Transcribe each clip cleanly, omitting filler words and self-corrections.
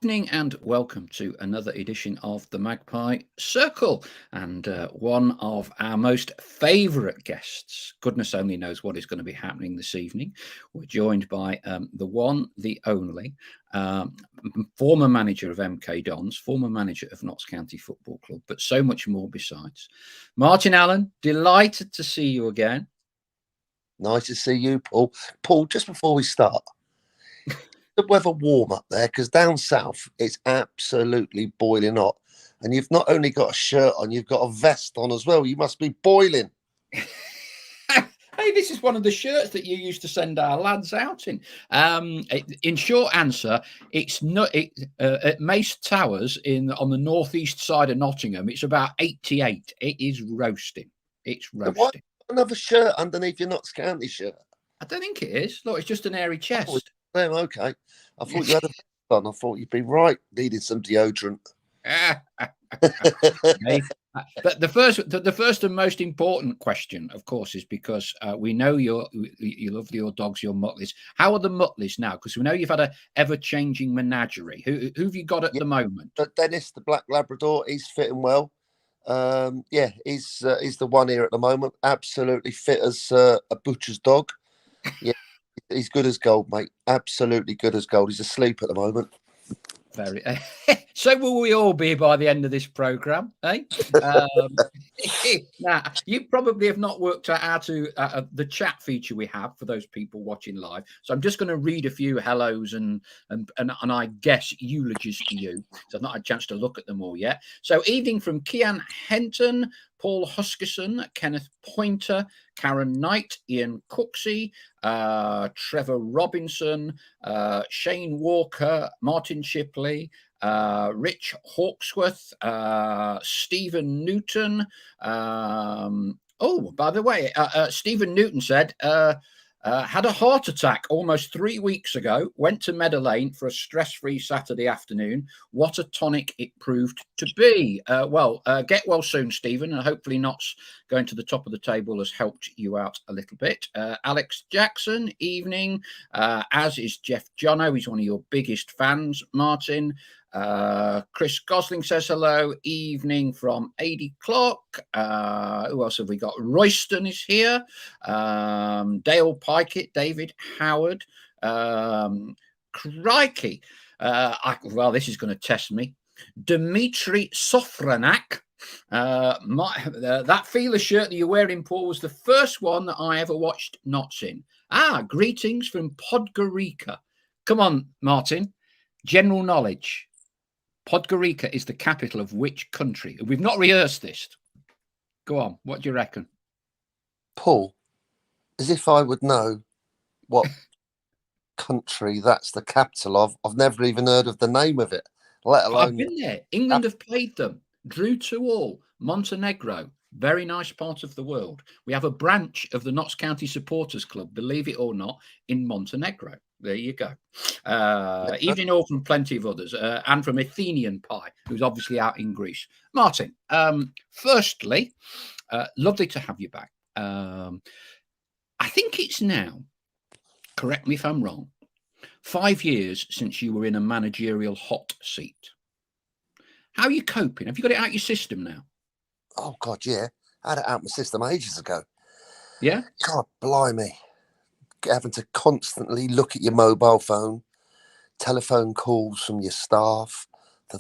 Evening and welcome to another edition of the Magpie Circle. And one of our most favourite guests, goodness only knows what is going to be happening this evening. We're joined by the one, the only, former manager of MK Dons, former manager of Notts County Football Club, but so much more besides. Martin Allen, delighted to see you again. Nice to see you, Paul. Paul, just before we start, the weather warm up there? Because down south it's absolutely boiling hot, and you've not only got a shirt on, you've got a vest on as well. You must be boiling. Hey, this is one of the shirts that you used to send our lads out in. In short answer, it's not at Mace Towers on the northeast side of Nottingham. It's about 88. It is roasting. It's So why roasting. another shirt underneath your Notts County shirt? I don't think it is. Look, it's just an airy Oh, chest. okay. I thought you had a vest on. I thought you'd be right. Needed some deodorant. Hey, but the first and most important question, of course, is because we know you love your dogs, your Mutleys. How are the Mutleys now? Because we know you've had a ever-changing menagerie. Who have you got at the moment? But Dennis, the Black Labrador, he's fitting well. He's the one here at the moment. Absolutely fit as a butcher's dog. Yeah, he's good as gold, mate. Absolutely good as gold. He's asleep at the moment. Very. So will we all be by the end of this program, eh? Now, you probably have not worked out how to the chat feature we have for those people watching live. So I'm just going to read a few hellos and I guess eulogies to you. So I've not had a chance to look at them all yet. So evening from Kian Henton, Paul Huskerson, Kenneth Pointer, Karen Knight, Ian Cooksey, Trevor Robinson, Shane Walker, Martin Shipley, Rich Hawksworth, Stephen Newton. By the way, Stephen Newton said, had a heart attack almost 3 weeks ago, went to Meadow Lane for a stress-free Saturday afternoon. What a tonic it proved to be. Get well soon, Stephen, and hopefully Notts going to the top of the table has helped you out a little bit. Alex Jackson, evening, as is Jeff Jono. He's one of your biggest fans, Martin. Chris Gosling says hello. Evening from 80 Clark. Who else have we got? Royston is here. Dale Pikett, David Howard. Crikey. This is going to test me. Dmitry Sofranak. That feeler shirt that you're wearing, Paul, was the first one that I ever watched Notts in. Greetings from Podgorica. Come on, Martin. General knowledge. Podgorica is the capital of which country? We've not rehearsed this. Go on. What do you reckon? Paul, as if I would know what country that's the capital of. I've never even heard of the name of it, let alone. I've been there. England have played them. Drew 2-2. Montenegro. Very nice part of the world. We have a branch of the Notts County Supporters Club, believe it or not, in Montenegro. There you go. Evening all from plenty of others, and from Athenian Pie, who's obviously out in Greece. Martin, firstly, lovely to have you back. I think it's now, correct me if I'm wrong, 5 years since you were in a managerial hot seat. How are you coping? Have you got it out your system now? Oh, God, yeah. I had it out my system ages ago. Yeah? God, blimey. Having to constantly look at your mobile phone, telephone calls from your staff,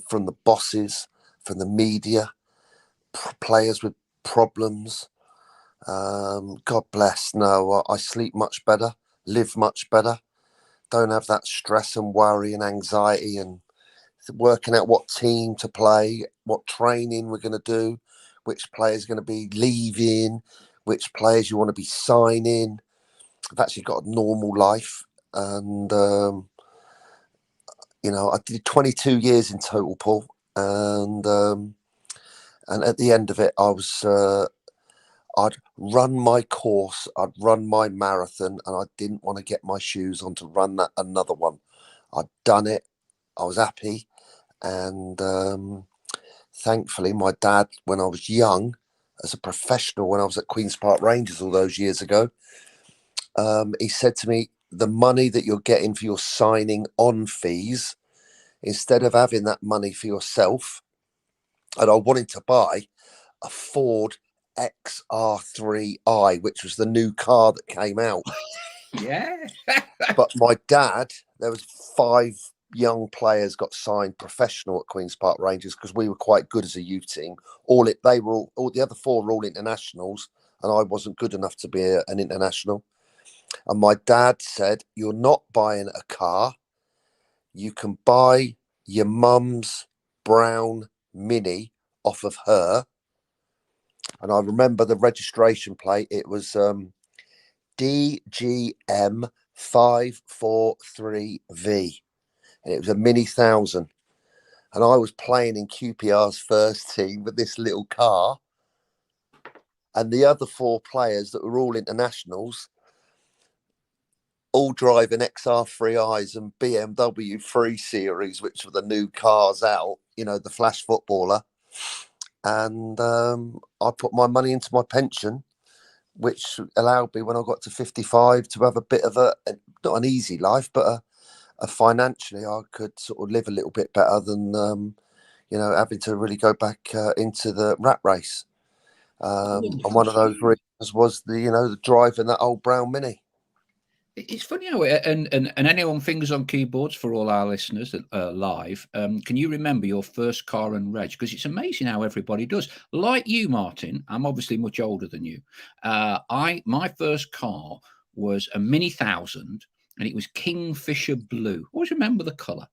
from the bosses, from the media, players with problems. God bless. No, I sleep much better, live much better. Don't have that stress and worry and anxiety and working out what team to play, what training we're going to do, which players are going to be leaving, which players you want to be signing. I've actually got a normal life, and I did 22 years in total, Paul, and at the end of it, I'd run my course, I'd run my marathon, and I didn't want to get my shoes on to run another one. I'd done it, I was happy, and thankfully, my dad, when I was young, as a professional, when I was at Queen's Park Rangers all those years ago, he said to me, the money that you're getting for your signing on fees instead of having that money for yourself, and I wanted to buy a Ford XR3i, which was the new car that came out. Yeah. But my dad, there was 5 young players got signed professional at Queen's Park Rangers because we were quite good as a youth team. All the other 4 were all internationals, and I wasn't good enough to be an international. And my dad said, "You're not buying a car. You can buy your mum's brown Mini off of her." And I remember the registration plate. It was DGM 543V, and it was a Mini 1000. And I was playing in QPR's first team with this little car, and the other 4 players that were all internationals, all driving XR3Is and BMW 3 Series, which were the new cars out, the Flash Footballer. And I put my money into my pension, which allowed me when I got to 55 to have a bit of not an easy life, but financially I could sort of live a little bit better than, having to really go back into the rat race. And one of those reasons was the driving that old brown Mini. It's funny how, and anyone fingers on keyboards for all our listeners that are live. Can you remember your first car and reg? Because it's amazing how everybody does. Like you, Martin, I'm obviously much older than you. My first car was a Mini 1000, and it was Kingfisher blue. Always remember the colour.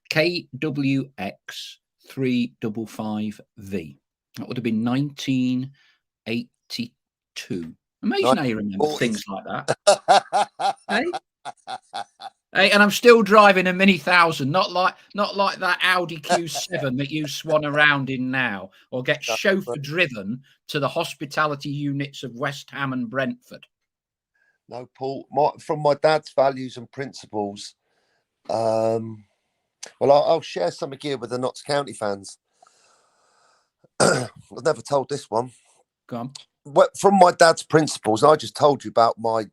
KWX 355V. That would have been 1982. Amazing how you remember things like that. Hey? Hey, and I'm still driving a Mini 1000, not like that Audi Q7 that you swan around in now, or get chauffeur driven to the hospitality units of West Ham and Brentford. No, Paul. From my dad's values and principles, well, I'll share something here with the Notts County fans. I've never told this one. Go on. From my dad's principles, I just told you about my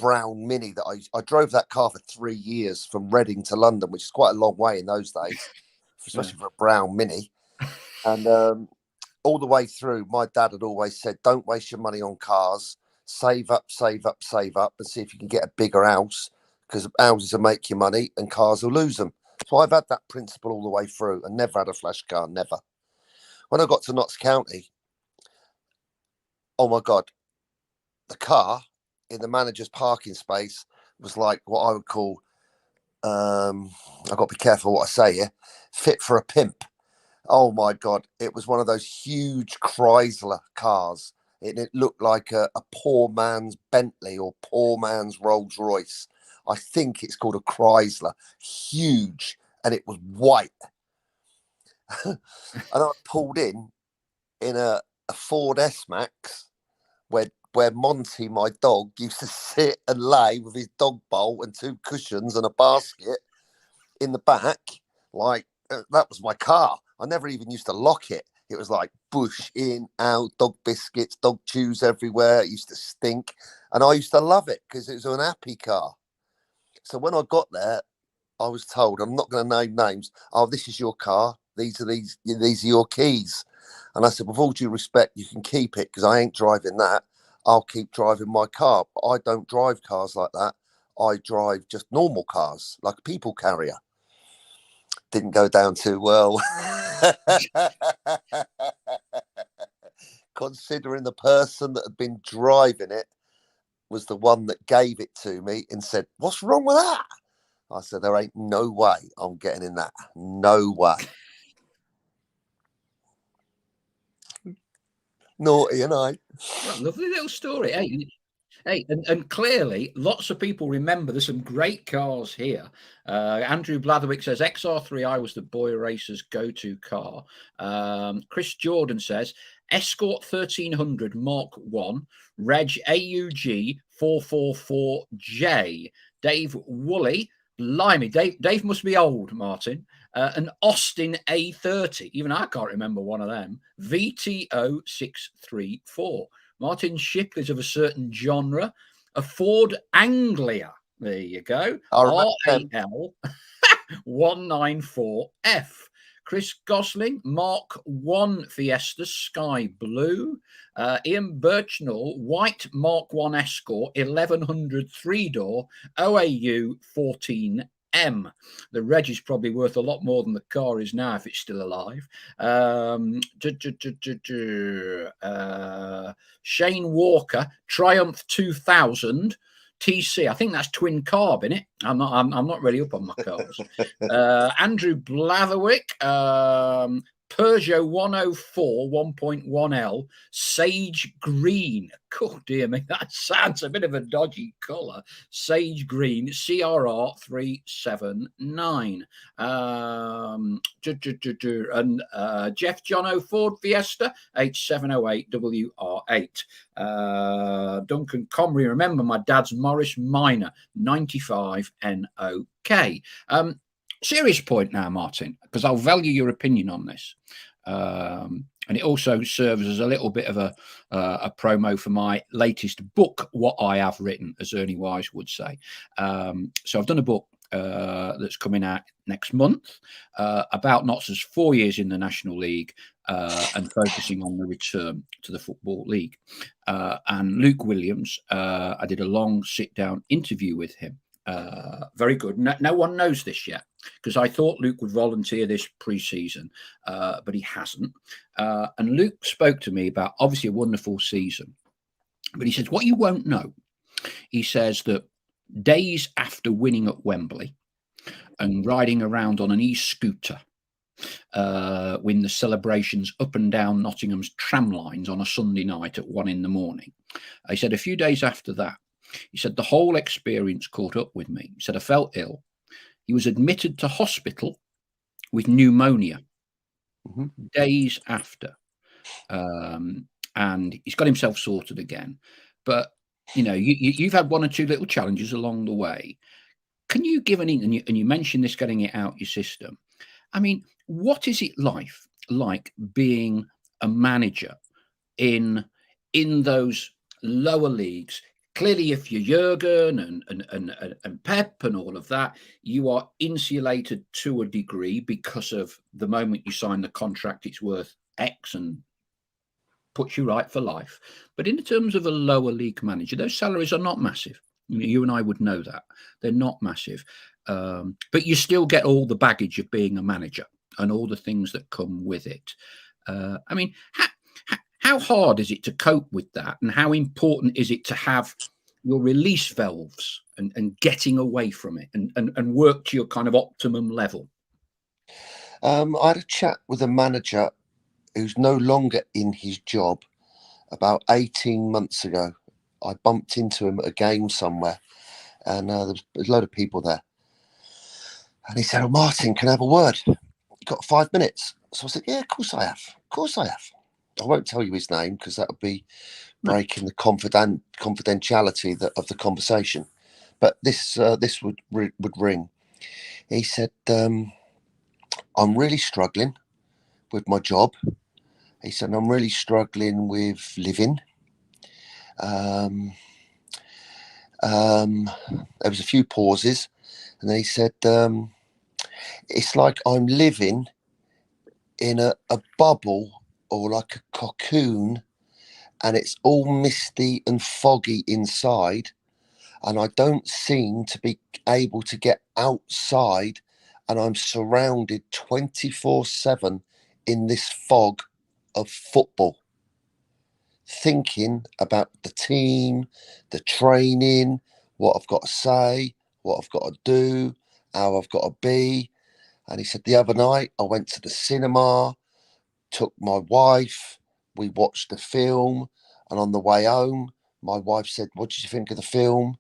brown Mini that I drove that car for 3 years from Reading to London, which is quite a long way in those days, especially for a brown Mini. And all the way through, my dad had always said, "Don't waste your money on cars. Save up, save up, save up, and see if you can get a bigger house, because houses will make you money and cars will lose them." So I've had that principle all the way through and never had a flash car, never. When I got to Notts County, oh my God, the car in the manager's parking space was like what I would call, I've got to be careful what I say here, fit for a pimp. Oh my God, it was one of those huge Chrysler cars. It looked like a poor man's Bentley or poor man's Rolls Royce. I think it's called a Chrysler. Huge, and it was white. And I pulled in a Ford S-Max where Monty, my dog, used to sit and lay with his dog bowl and 2 cushions and a basket in the back. Like, that was my car. I never even used to lock it. It was like bush in, out, dog biscuits, dog chews everywhere. It used to stink. And I used to love it because it was an happy car. So when I got there, I was told, I'm not going to name names, "Oh, this is your car. These are your keys." And I said, "With all due respect, you can keep it because I ain't driving that. I'll keep driving my car." But I don't drive cars like that. I drive just normal cars, like a people carrier. Didn't go down too well. Considering the person that had been driving it was the one that gave it to me and said, "What's wrong with that?" I said, "There ain't no way I'm getting in that. No way." Naughty, and I. Well, lovely little story. Hey, and clearly lots of people remember there's some great cars here. Andrew Blatherwick says XR3i was the boy racers' go-to car. Chris Jordan says Escort 1300 Mark 1, Reg AUG 444J. Dave Woolley, blimey, Dave must be old, Martin. An Austin A30, even I can't remember one of them. VTO 634. Martin Shipley's of a certain genre. A Ford Anglia. There you go. RAL. 194F. Chris Gosling, Mark 1 Fiesta Sky Blue. Ian Birchnell, White Mark 1 Escort 1100 3-door OAU 14M. The reg is probably worth a lot more than the car is now if it's still alive. Shane Walker, Triumph 2000. TC, I think that's twin carb in it. I'm not really up on my cars. Andrew Blatherwick, Peugeot 104 1.1L Sage Green. Oh dear me, that sounds a bit of a dodgy colour. Sage Green CRR 379. And Jeff Jono Ford Fiesta H708 WR8. Duncan Comrie, remember my dad's Morris Minor 95 NOK. Serious point now, Martin, because I'll value your opinion on this. And it also serves as a little bit of a promo for my latest book, What I Have Written, as Ernie Wise would say. So I've done a book that's coming out next month about Notts' 4 years in the National League and focusing on the return to the Football League. And Luke Williams, I did a long sit-down interview with him. Very good. No one knows this yet because I thought Luke would volunteer this pre-season, but he hasn't. And Luke spoke to me about obviously a wonderful season, but he says, what you won't know, he says that days after winning at Wembley and riding around on an e-scooter when the celebrations up and down Nottingham's tram lines on a Sunday night at 1 a.m. He said a few days after that, he said the whole experience caught up with me. He said I felt ill. He was admitted to hospital with pneumonia days after. And he's got himself sorted again. But, you know, you've had one or two little challenges along the way. Can you give and you mentioned this, getting it out your system. I mean, what is it like being a manager in those lower leagues? Clearly, if you're Jurgen and Pep and all of that, you are insulated to a degree because of the moment you sign the contract, it's worth X and puts you right for life. But in terms of a lower league manager, those salaries are not massive. You and I would know that. They're not massive. But you still get all the baggage of being a manager and all the things that come with it. I mean, how hard is it to cope with that? And how important is it to have your release valves and getting away from it and work to your kind of optimum level? I had a chat with a manager who's no longer in his job about 18 months ago. I bumped into him at a game somewhere and there was a load of people there. And he said, "Oh, Martin, can I have a word? You got 5 minutes?" So I said, "Yeah, of course I have. Of course I have." I won't tell you his name because that would be breaking the confidentiality of the conversation. But this would ring. He said, "I'm really struggling with my job." He said, "I'm really struggling with living." There was a few pauses, and then he said, "It's like I'm living in a bubble or like a cocoon, and it's all misty and foggy inside, and I don't seem to be able to get outside, and I'm surrounded 24/7 in this fog of football, thinking about the team, the training, what I've got to say, what I've got to do, how I've got to be." And he said, "The other night I went to the cinema, took my wife, we watched the film, and on the way home, my wife said, 'What did you think of the film?'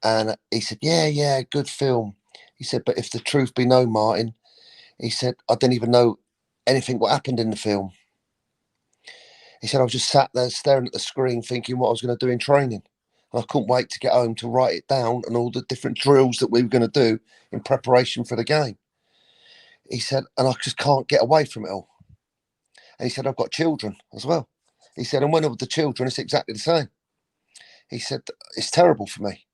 And he said, yeah, good film." He said, "But if the truth be known, Martin," he said, "I didn't even know anything what happened in the film." He said, "I was just sat there staring at the screen thinking what I was going to do in training. And I couldn't wait to get home to write it down and all the different drills that we were going to do in preparation for the game." He said, "And I just can't get away from it all." And he said, "I've got children as well." He said, "And when I'm with the children, it's exactly the same." He said, "It's terrible for me."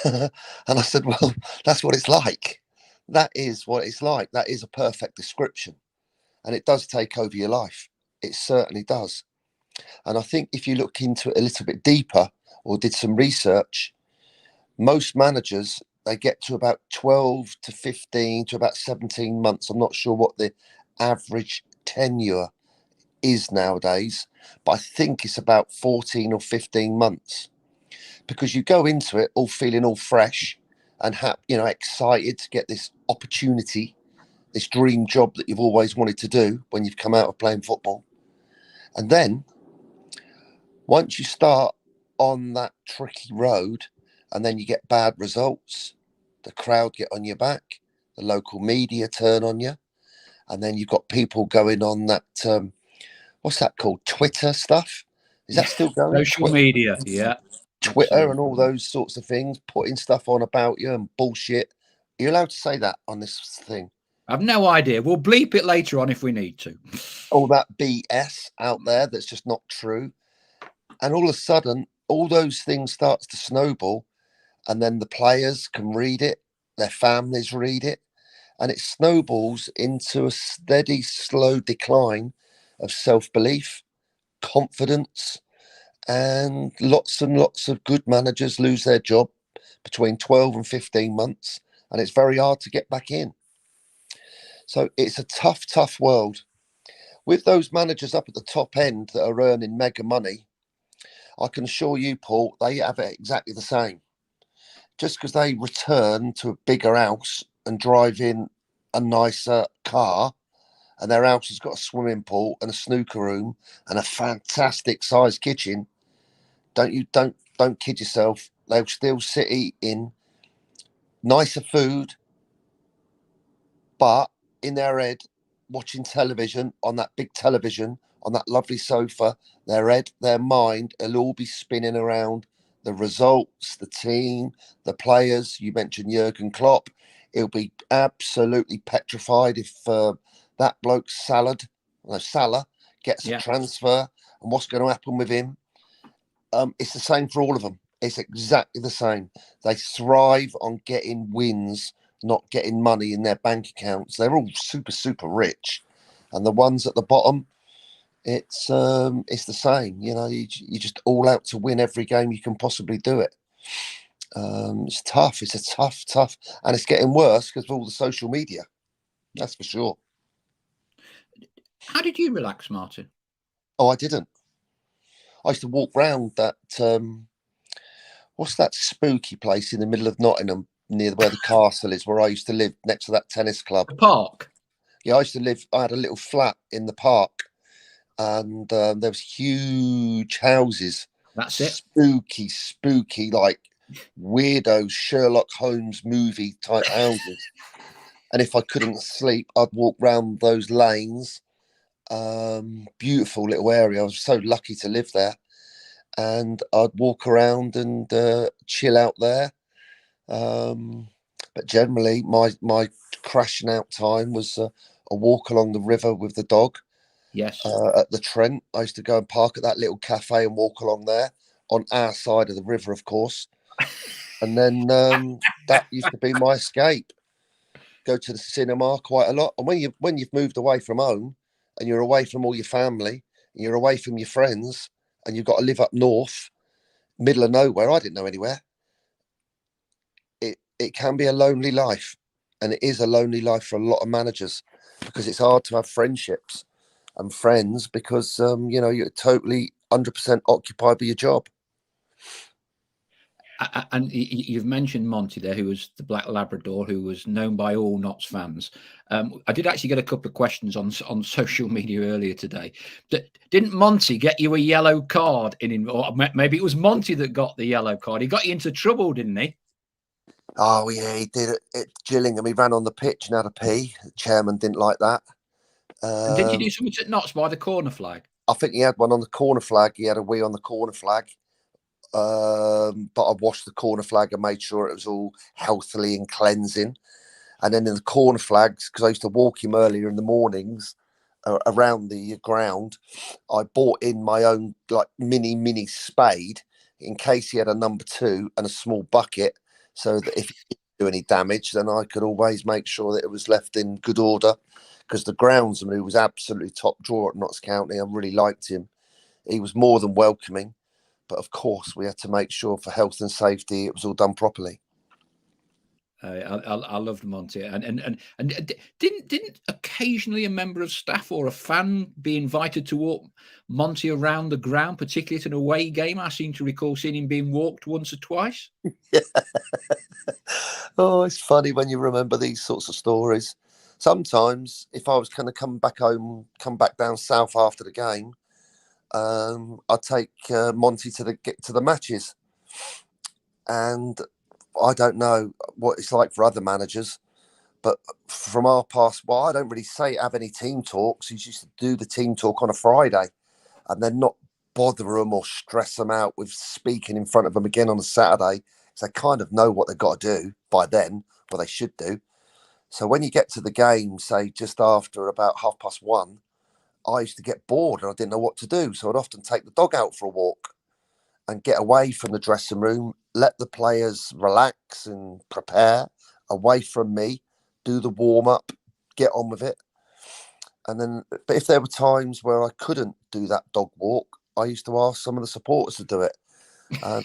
And I said, "Well, that's what it's like." That is what it's like. That is a perfect description. And it does take over your life. It certainly does. And I think if you look into it a little bit deeper or did some research, most managers, they get to about 12 to 15 to about 17 months. I'm not sure what the average tenure is nowadays, but I think it's about 14 or 15 months, because you go into it all feeling all fresh and excited to get this opportunity, this dream job that you've always wanted to do when you've come out of playing football. And then once you start on that tricky road and then you get bad results, the crowd get on your back, the local media turn on you, and then you've got people going on that what's that called, Twitter stuff? Is that still going? Social media, yeah. Twitter Absolutely. and all those sorts of things, putting stuff on about you and bullshit. Are you allowed to say that on this thing? I've no idea. We'll bleep it later on if we need to. All that BS out there that's just not true. And all of a sudden, all those things starts to snowball, and then the players can read it, their families read it, and it snowballs into a steady, slow decline of self-belief, confidence, and lots of good managers lose their job between 12 and 15 months, and it's very hard to get back in. So it's a tough world. With those managers up at the top end that are earning mega money, I can assure you, Paul, they have it exactly the same. Just because they return to a bigger house and drive in a nicer car, and their house has got a swimming pool and a snooker room and a fantastic sized kitchen, don't kid yourself. They'll still sit eating nicer food, but in their head, watching television on that big television, on that lovely sofa, their head, their mind, will all be spinning around the results, the team, the players. You mentioned Jurgen Klopp. He'll be absolutely petrified if that bloke Salah gets a transfer, and what's going to happen with him. It's the same for all of them. It's exactly the same. They thrive on getting wins, not getting money in their bank accounts. They're all super rich, and the ones at the bottom, it's the same. You're just all out to win every game you can possibly do it. It's tough. It's a tough, and it's getting worse because of all the social media. That's for sure. How did you relax, Martin? Oh, I didn't. I used to walk round that. What's that spooky place in the middle of Nottingham, near where the castle is, where I used to live, next to that tennis club? The park. Yeah, I had a little flat in the park, and there was huge houses. That's it. Spooky, like weirdo Sherlock Holmes movie type houses. And if I couldn't sleep, I'd walk round those lanes. Beautiful little area. I was so lucky to live there. And I'd walk around and chill out there. But generally, my crashing out time was a walk along the river with the dog. Yes. At the Trent, I used to go and park at that little cafe and walk along there on our side of the river, of course. And then that used to be my escape. Go to the cinema quite a lot. And when you've moved away from home and you're away from all your family and you're away from your friends and you've got to live up north, middle of nowhere, I didn't know anywhere. It can be a lonely life, and it is a lonely life for a lot of managers, because it's hard to have friendships and friends because you're totally 100% occupied with your job. And you've mentioned Monty there, who was the Black Labrador, who was known by all Notts fans. I did actually get a couple of questions on social media earlier today. Didn't Monty get you a yellow card or maybe it was Monty that got the yellow card? He got you into trouble, didn't he? Oh yeah, he did it at Gillingham. He ran on the pitch and had a pee. The chairman didn't like that. And did you do something at Notts by the corner flag? I think he had one on the corner flag. He had a wee on the corner flag. But I washed the corner flag and made sure it was all healthily and cleansing. And then in the corner flags, because I used to walk him earlier in the mornings around the ground, I bought in my own like mini spade in case he had a number 2 and a small bucket, so that if do any damage, then I could always make sure that it was left in good order. Because the groundsman, who was absolutely top drawer at Notts County, I really liked him. He was more than welcoming. But of course, we had to make sure for health and safety it was all done properly. I loved Monty, and didn't occasionally a member of staff or a fan be invited to walk Monty around the ground, particularly at an away game? I seem to recall seeing him being walked once or twice. Yeah. Oh, it's funny when you remember these sorts of stories. Sometimes, if I was going to come back home, come back down south after the game, I'd take Monty get to the matches, and I don't know what it's like for other managers, but from our past, well, I don't really have any team talks. He's used to do the team talk on a Friday and then not bother them or stress them out with speaking in front of them again on a Saturday. So they kind of know what they've got to do by then, what they should do. So when you get to the game, say just after about 1:30, I used to get bored and I didn't know what to do. So I'd often take the dog out for a walk and get away from the dressing room, let the players relax and prepare away from me, do the warm up, get on with it. And then, but if there were times where I couldn't do that dog walk, I used to ask some of the supporters to do it. And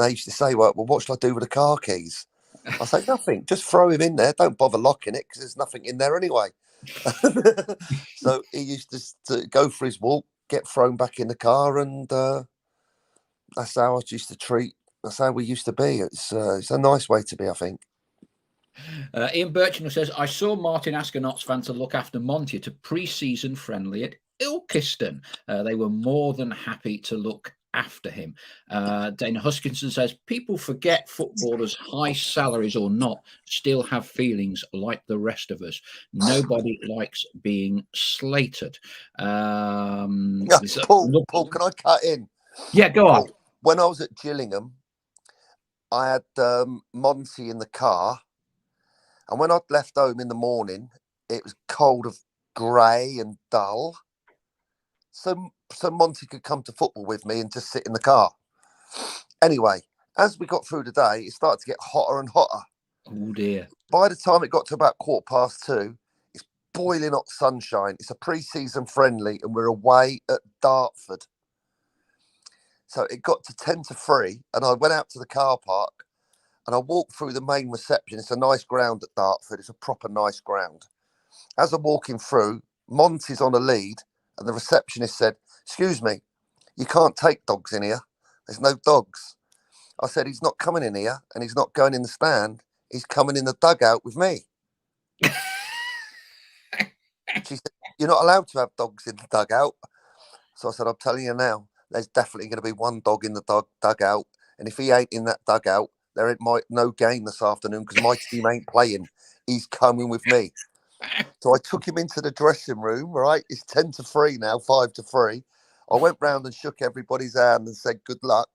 they used to say, well, what shall I do with the car keys? I say, nothing, just throw him in there. Don't bother locking it because there's nothing in there anyway. So he used to go for his walk, get thrown back in the car, and that's how I used to treat. That's how we used to be. It's a nice way to be, I think. Ian Birchingham says, I saw Martin ask a Notts fan to look after Monty at a pre-season friendly at Ilkeston. They were more than happy to look after him. Dana Huskinson says, people forget footballers, high salaries or not, still have feelings like the rest of us. Nobody likes being slated. Paul, can I cut in? Yeah, go on. When I was at Gillingham, I had Monty in the car. And when I'd left home in the morning, it was cold of grey and dull. So Monty could come to football with me and just sit in the car. Anyway, as we got through the day, it started to get hotter and hotter. Oh, dear. By the time it got to about 2:15, it's boiling hot sunshine. It's a pre-season friendly and we're away at Dartford. So it got to 2:50 and I went out to the car park and I walked through the main reception. It's a nice ground at Dartford. It's a proper nice ground. As I'm walking through, Monty's on a lead and the receptionist said, excuse me, you can't take dogs in here. There's no dogs. I said, he's not coming in here and he's not going in the stand. He's coming in the dugout with me. She said, you're not allowed to have dogs in the dugout. So I said, I'm telling you now, there's definitely going to be one dog in the dugout. And if he ain't in that dugout, there ain't no game this afternoon because my team ain't playing. He's coming with me. So I took him into the dressing room, right? It's 2:50 now, 2:55. I went round and shook everybody's hand and said, good luck.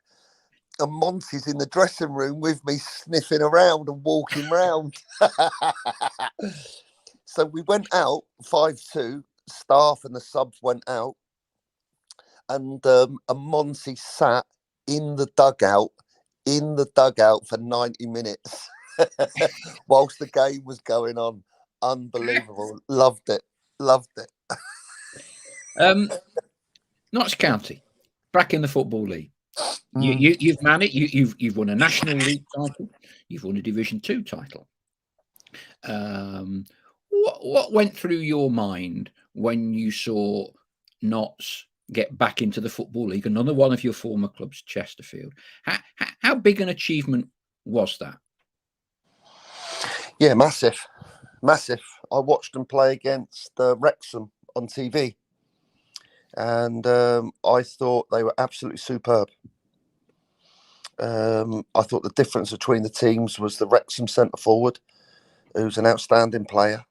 And Monty's in the dressing room with me, sniffing around and walking round. So we went out, 5:2, staff and the subs went out. And Monty sat in the dugout for 90 minutes whilst the game was going on. Unbelievable. Loved it. Notts County, back in the Football League. You've managed. You've won a National League title. You've won a Division 2 title. What went through your mind when you saw Notts get back into the Football League? Another one of your former clubs, Chesterfield. How big an achievement was that? Yeah, massive. I watched them play against Wrexham on TV, and I thought they were absolutely superb. I thought the difference between the teams was the Wrexham centre forward, who's an outstanding player.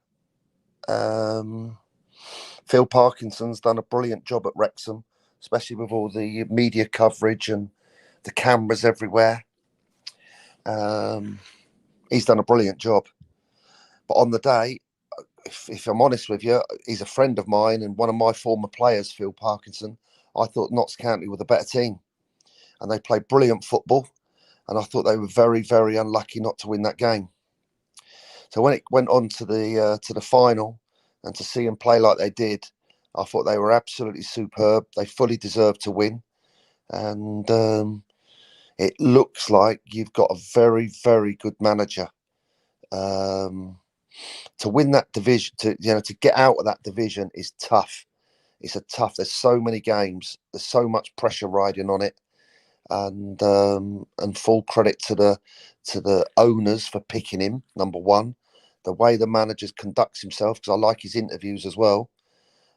Phil Parkinson's done a brilliant job at Wrexham, especially with all the media coverage and the cameras everywhere. He's done a brilliant job. But on the day, if I'm honest with you, he's a friend of mine and one of my former players, Phil Parkinson. I thought Notts County were the better team. And they played brilliant football. and I thought they were very, very unlucky not to win that game. So when it went on to the final, and to see them play like they did, I thought they were absolutely superb. They fully deserved to win, and it looks like you've got a very, very good manager. To win that division, to get out of that division is tough. It's a tough. There's so many games. There's so much pressure riding on it, and full credit to the owners for picking him. Number one, the way the manager conducts himself, because I like his interviews as well,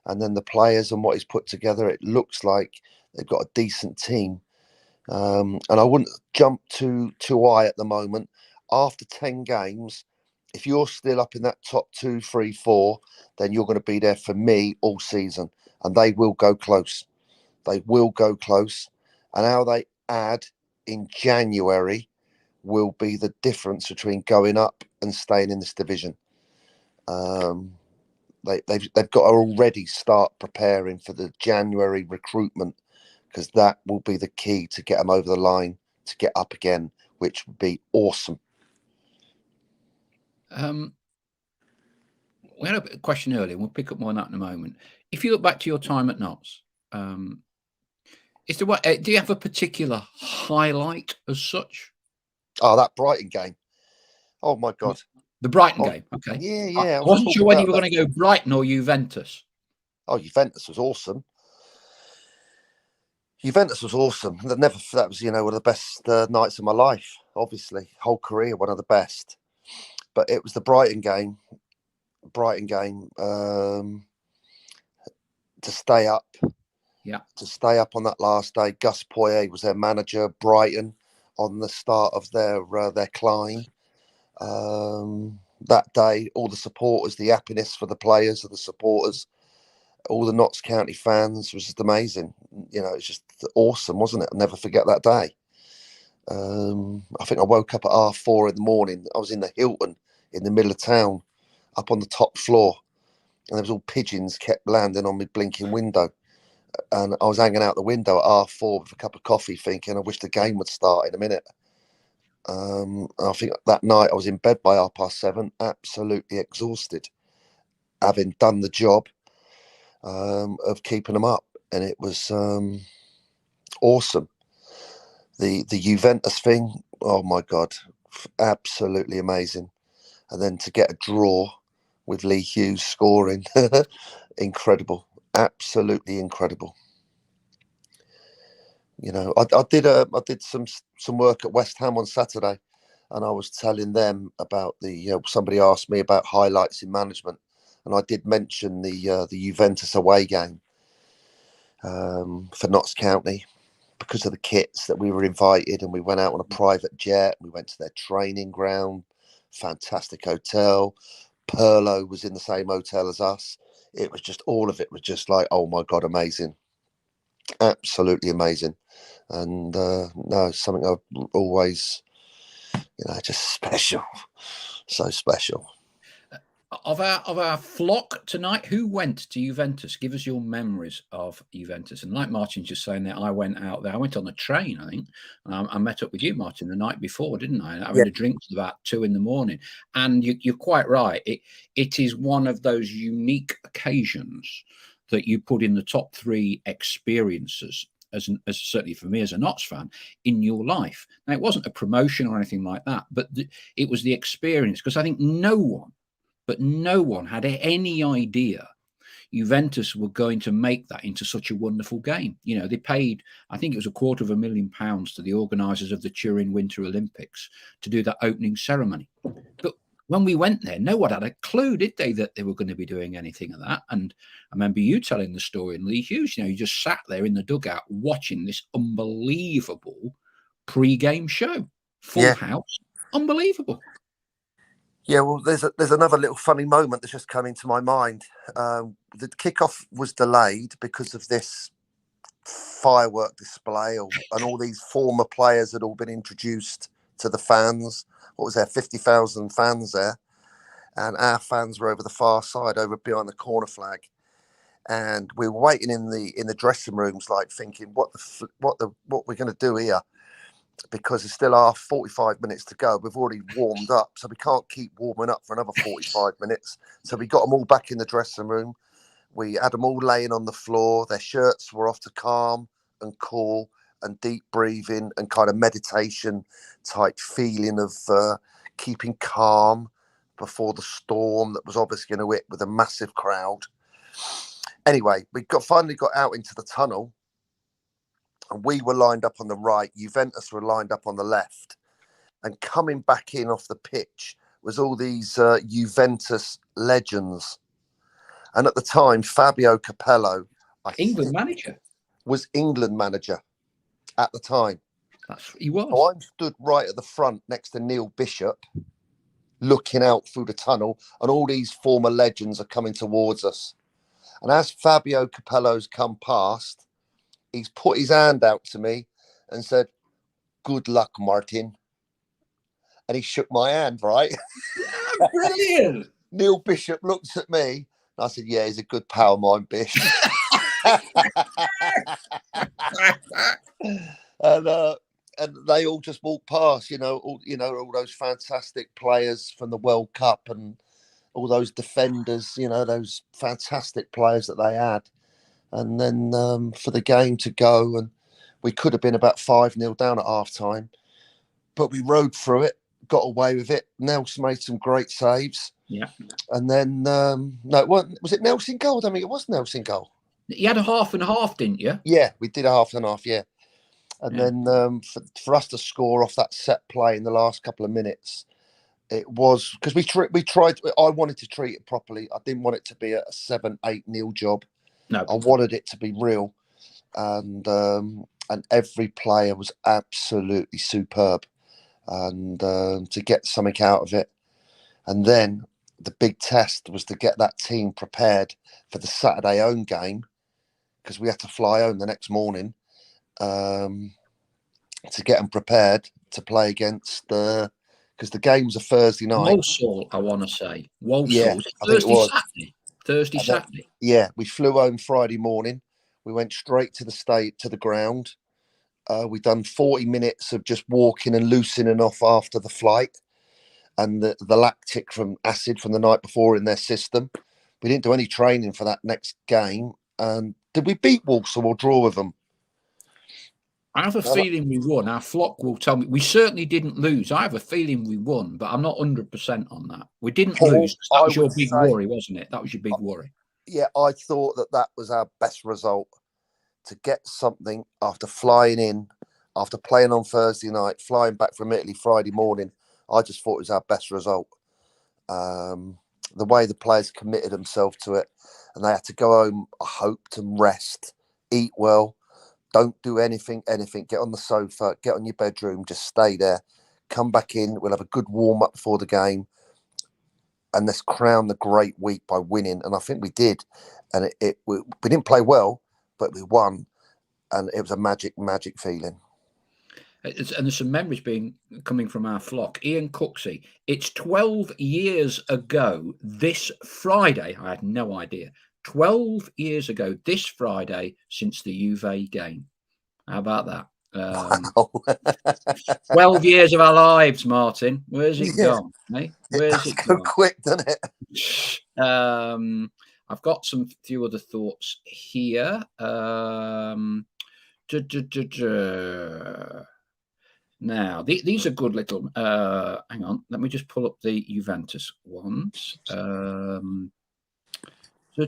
and then the players and what he's put together. It looks like they've got a decent team, and I wouldn't jump too high at the moment. After 10 games, if you're still up in that top 2, 3, 4, then you're going to be there for me all season, and they will go close. They will go close, and how they add in January will be the difference between going up and staying in this division. They've got to already start preparing for the January recruitment, because that will be the key to get them over the line to get up again, which would be awesome. We had a question earlier. We'll pick up more on that in a moment. If you look back to your time at Notts, do you have a particular highlight as such? Oh, that Brighton game. Oh my God. The Brighton game. Okay. Yeah. I wasn't sure whether you were going to go Brighton or Juventus. Oh, Juventus was awesome. That was, one of the best nights of my life. Obviously, whole career, one of the best. But it was the Brighton game. To stay up. Yeah. To stay up on that last day. Gus Poyet was their manager. Brighton on the start of their climb. That day, all the supporters, the happiness for the players and the supporters, all the Notts County fans was just amazing. It's just awesome, wasn't it? I'll never forget that day. I think I woke up at 4:30 in the morning. I was in the Hilton in the middle of town, up on the top floor, and there was all pigeons kept landing on my blinking window. And I was hanging out the window at 4:30 with a cup of coffee, thinking, I wish the game would start in a minute. I think that night I was in bed by 7:30, absolutely exhausted, having done the job of keeping them up, and it was awesome. The Juventus thing, oh my God, absolutely amazing. And then to get a draw with Lee Hughes scoring, incredible, absolutely incredible. I did some work at West Ham on Saturday, and I was telling them about somebody asked me about highlights in management, and I did mention the Juventus away game for Notts County, because of the kits that we were invited, and we went out on a private jet. We went to their training ground, fantastic hotel. Perlo was in the same hotel as us. It was just, all of it was just like, oh my God, amazing. Absolutely amazing. And no, something I've always, just special. So special. Of our flock tonight, who went to Juventus? Give us your memories of Juventus. And like Martin's just saying there, I went out there. I went on the train, I think. I met up with you, Martin, the night before, didn't I? Having a drink till about 2 a.m. And you're quite right. It is one of those unique occasions that you put in the top 3 experiences, as certainly for me as a Notts fan, in your life. Now, it wasn't a promotion or anything like that, but it was the experience, because I think no one had any idea Juventus were going to make that into such a wonderful game. They paid, I think it was £250,000 to the organisers of the Turin Winter Olympics to do that opening ceremony. But when we went there, no one had a clue, did they, that they were going to be doing anything of that? And I remember you telling the story in Lee Hughes, you just sat there in the dugout watching this unbelievable pre-game show. Full house. Unbelievable. Yeah, well, there's another little funny moment that's just come into my mind. The kickoff was delayed because of this firework display, and all these former players had all been introduced to the fans. What was there, 50,000 fans there, and our fans were over the far side, over behind the corner flag, and we were waiting in the dressing rooms, like thinking, what we're going to do here. because it's still our 45 minutes to go. We've already warmed up, so we can't keep warming up for another 45 minutes. So we got them all back in the dressing room. We had them all laying on the floor. Their shirts were off to calm and cool and deep breathing and kind of meditation type feeling of keeping calm before the storm that was obviously going to hit with a massive crowd. Anyway, we finally got out into the tunnel, and we were lined up on the right. Juventus were lined up on the left. And coming back in off the pitch was all these Juventus legends. And at the time, Fabio Capello, England manager, was England manager at the time. He was. So I'm stood right at the front next to Neil Bishop, looking out through the tunnel, and all these former legends are coming towards us. And as Fabio Capello's come past, he's put his hand out to me and said, "Good luck, Martin." And he shook my hand, right? Yeah, brilliant. Neil Bishop looks at me. And I said, "Yeah, he's a good pal of mine, Bish." And they all just walked past, all those fantastic players from the World Cup and all those defenders, those fantastic players that they had. And then for the game to go, and we could have been about 5-0 down at half time, but we rode through it, got away with it. Nelson made some great saves. Yeah. And then, no, it wasn't. Was it Nelson goal? I mean, it was Nelson goal. You had a half and half, didn't you? Yeah, we did a half and half, yeah. And then for us to score off that set play in the last couple of minutes, it was because we tried. I wanted to treat it properly. I didn't want it to be a 7-8-0 job. No, I wanted it to be real, and every player was absolutely superb, and to get something out of it. And then the big test was to get that team prepared for the Saturday home game, because we had to fly home the next morning. To get them prepared to play against because the game's a Thursday night. Walsall, I want to say. Walsall. Yeah, Thursday, Saturday. Yeah, we flew home Friday morning. We went straight to the ground. We done 40 minutes of just walking and loosening off after the flight, and the lactic from acid from the night before in their system. We didn't do any training for that next game. And did we beat Walsall or draw with them? I have a feeling we won. Our flock will tell me. We certainly didn't lose. I have a feeling we won, but I'm not 100% on that. We didn't lose. That was your big worry, wasn't it? That was your big worry. Yeah, I thought that was our best result, to get something after flying in, after playing on Thursday night, flying back from Italy Friday morning. I just thought it was our best result. The way the players committed themselves to it, and they had to go home, I hope, to rest, eat well. Don't do anything. Get on the sofa, get on your bedroom, just stay there. Come back in. We'll have a good warm-up before the game. And let's crown the great week by winning. And I think we did. And we didn't play well, but we won. And it was a magic feeling. And there's some memories coming from our flock. Ian Cooksey, it's 12 years ago this Friday. I had no idea. 12 years ago this Friday since the Juve game. How about that? 12 years of our lives, Martin. Where's it gone? Eh? Where's it gone? Quick, doesn't it? I've got some few other thoughts here. Now, these are good little. Hang on, let me just pull up the Juventus ones. I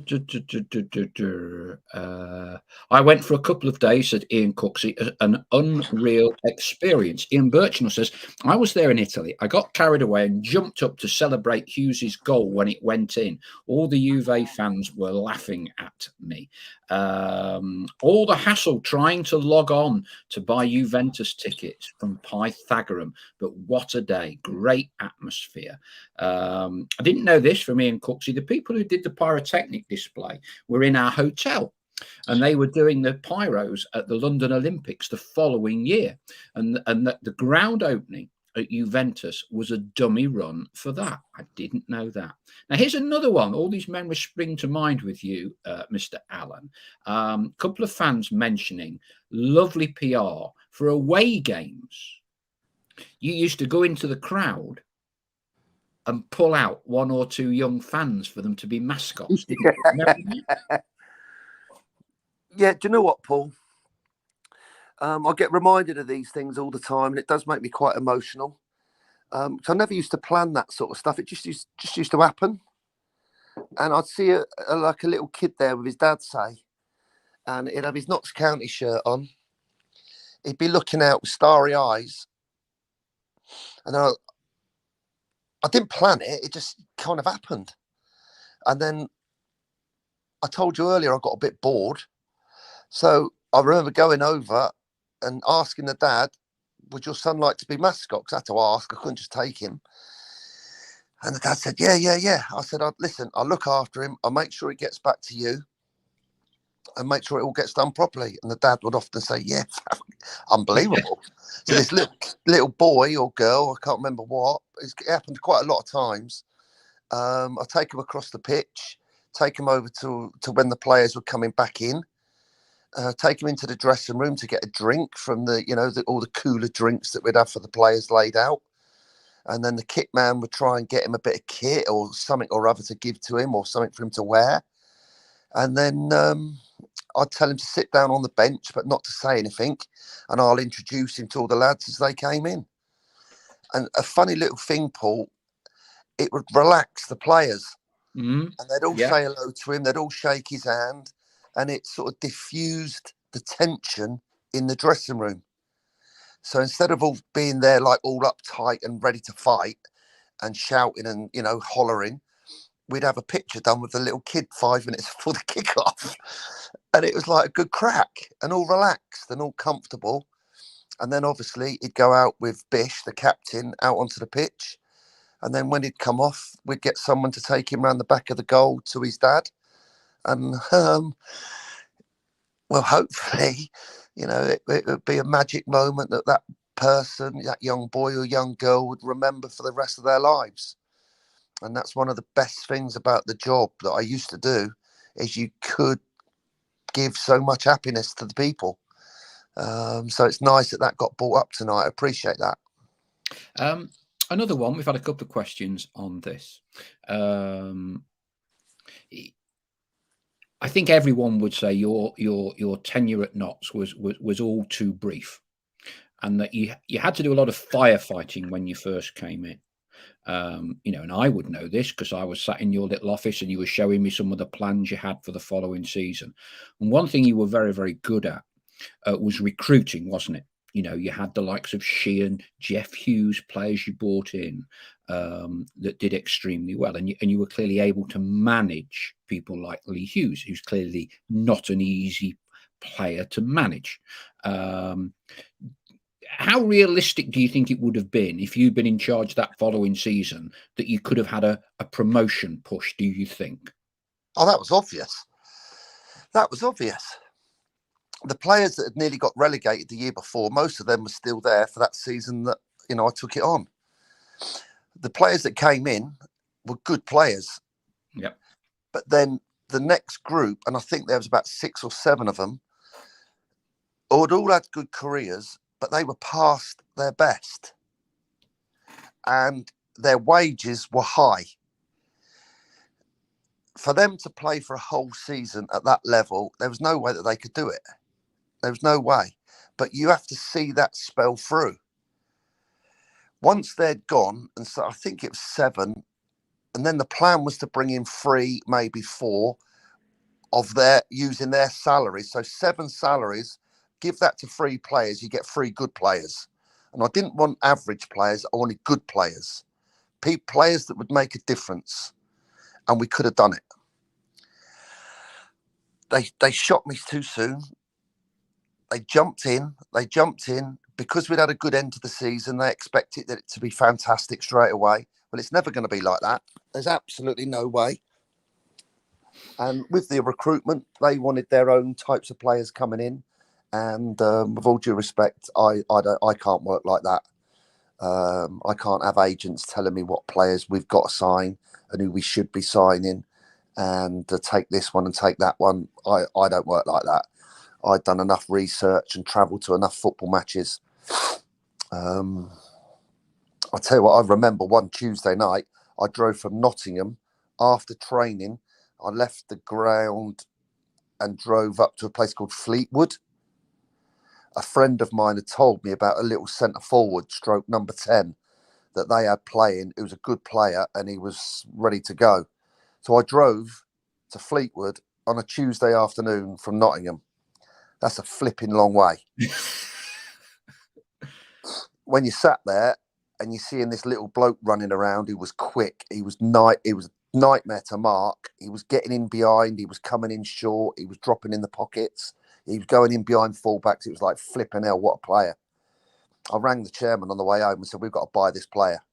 went for a couple of days, said Ian Cooksey, an unreal experience. Ian Birchnell says, I was there in Italy. I got carried away and jumped up to celebrate Hughes's goal when it went in. All the Juve fans were laughing at me. All the hassle trying to log on to buy Juventus tickets from Pythagorean, but what a day. Great atmosphere. I didn't know this from Ian Cooksey. The people who did the pyrotechnic display were in our hotel, and they were doing the pyros at the London Olympics the following year, and the ground opening at Juventus was a dummy run for that. I didn't know that. Now here's another one. All these memories spring to mind with you, Mr. Allen. Couple of fans mentioning lovely PR for away games You used to go into the crowd and pull out one or two young fans for them to be mascots, didn't you? Remember that? Yeah, do you know what, Paul? I get reminded of these things all the time, and it does make me quite emotional. So I never used to plan that sort of stuff. It just used to happen, and I'd see like a little kid there with his dad, say, and he'd have his Notts County shirt on. He'd be looking out with starry eyes, and I didn't plan it. It just kind of happened. And then I told you earlier I got a bit bored, so I remember going over and asking the dad, "Would your son like to be mascot?" Because I had to ask. I couldn't just take him. And the dad said, "Yeah, yeah, yeah." I said, "Listen, I'll look after him. I'll make sure he gets back to you and make sure it all gets done properly." And the dad would often say, "Yeah, unbelievable." So this little boy or girl, I can't remember what, it happened quite a lot of times. I take him across the pitch, take him over to when the players were coming back in, take him into the dressing room to get a drink from all the cooler drinks that we'd have for the players laid out. And then the kit man would try and get him a bit of kit or something or other to give to him or something for him to wear. And then I'd tell him to sit down on the bench, but not to say anything. And I'll introduce him to all the lads as they came in. And a funny little thing, Paul, it would relax the players. Mm, And they'd all yeah. say hello to him. They'd all shake his hand. And it sort of diffused the tension in the dressing room. So instead of all being there like all uptight and ready to fight and shouting and, hollering, we'd have a picture done with the little kid 5 minutes before the kickoff. And it was like a good crack and all relaxed and all comfortable. And then obviously he'd go out with Bish, the captain, out onto the pitch. And then when he'd come off, we'd get someone to take him around the back of the goal to his dad. And, well, hopefully, it would be a magic moment that person, that young boy or young girl would remember for the rest of their lives. And that's one of the best things about the job that I used to do, is you could give so much happiness to the people. So it's nice that got brought up tonight. I appreciate that. Another one. We've had a couple of questions on this. I think everyone would say your tenure at Notts was all too brief, and that you had to do a lot of firefighting when you first came in. And I would know this because I was sat in your little office and you were showing me some of the plans you had for the following season. And one thing you were very, very good at was recruiting, wasn't it? You had the likes of Sheehan, Jeff Hughes, players you brought in that did extremely well. And you were clearly able to manage people like Lee Hughes, who's clearly not an easy player to manage. How realistic do you think it would have been if you'd been in charge that following season that you could have had a promotion push, do you think? Oh, that was obvious. That was obvious. The players that had nearly got relegated the year before, most of them were still there for that season that, I took it on. The players that came in were good players. Yep. But then the next group, and I think there was about 6 or 7 of them, had all had good careers, but they were past their best. And their wages were high. For them to play for a whole season at that level, there was no way that they could do it. There was no way. But you have to see that spell through. Once they'd gone, and so I think it was 7, and then the plan was to bring in 3, maybe 4 of their using their salaries. So 7 salaries, give that to 3 players, you get 3 good players. And I didn't want average players, I wanted good players. Players that would make a difference. And we could have done it. They shot me too soon. They jumped in because we'd had a good end to the season. They expected it to be fantastic straight away. Well, it's never going to be like that. There's absolutely no way. And with the recruitment, they wanted their own types of players coming in. And with all due respect, I can't work like that. I can't have agents telling me what players we've got to sign and who we should be signing, and to take this one and take that one. I don't work like that. I'd done enough research and travelled to enough football matches. I'll tell you what, I remember one Tuesday night, I drove from Nottingham after training. I left the ground and drove up to a place called Fleetwood. A friend of mine had told me about a little centre forward, stroke number 10, that they had playing. He was a good player and he was ready to go. So I drove to Fleetwood on a Tuesday afternoon from Nottingham. That's a flipping long way. When you sat there and you're seeing this little bloke running around, he was quick. He was nightmare to mark. He was getting in behind. He was coming in short. He was dropping in the pockets. He was going in behind fullbacks. It was like flipping hell, what a player. I rang the chairman on the way home and said, we've got to buy this player.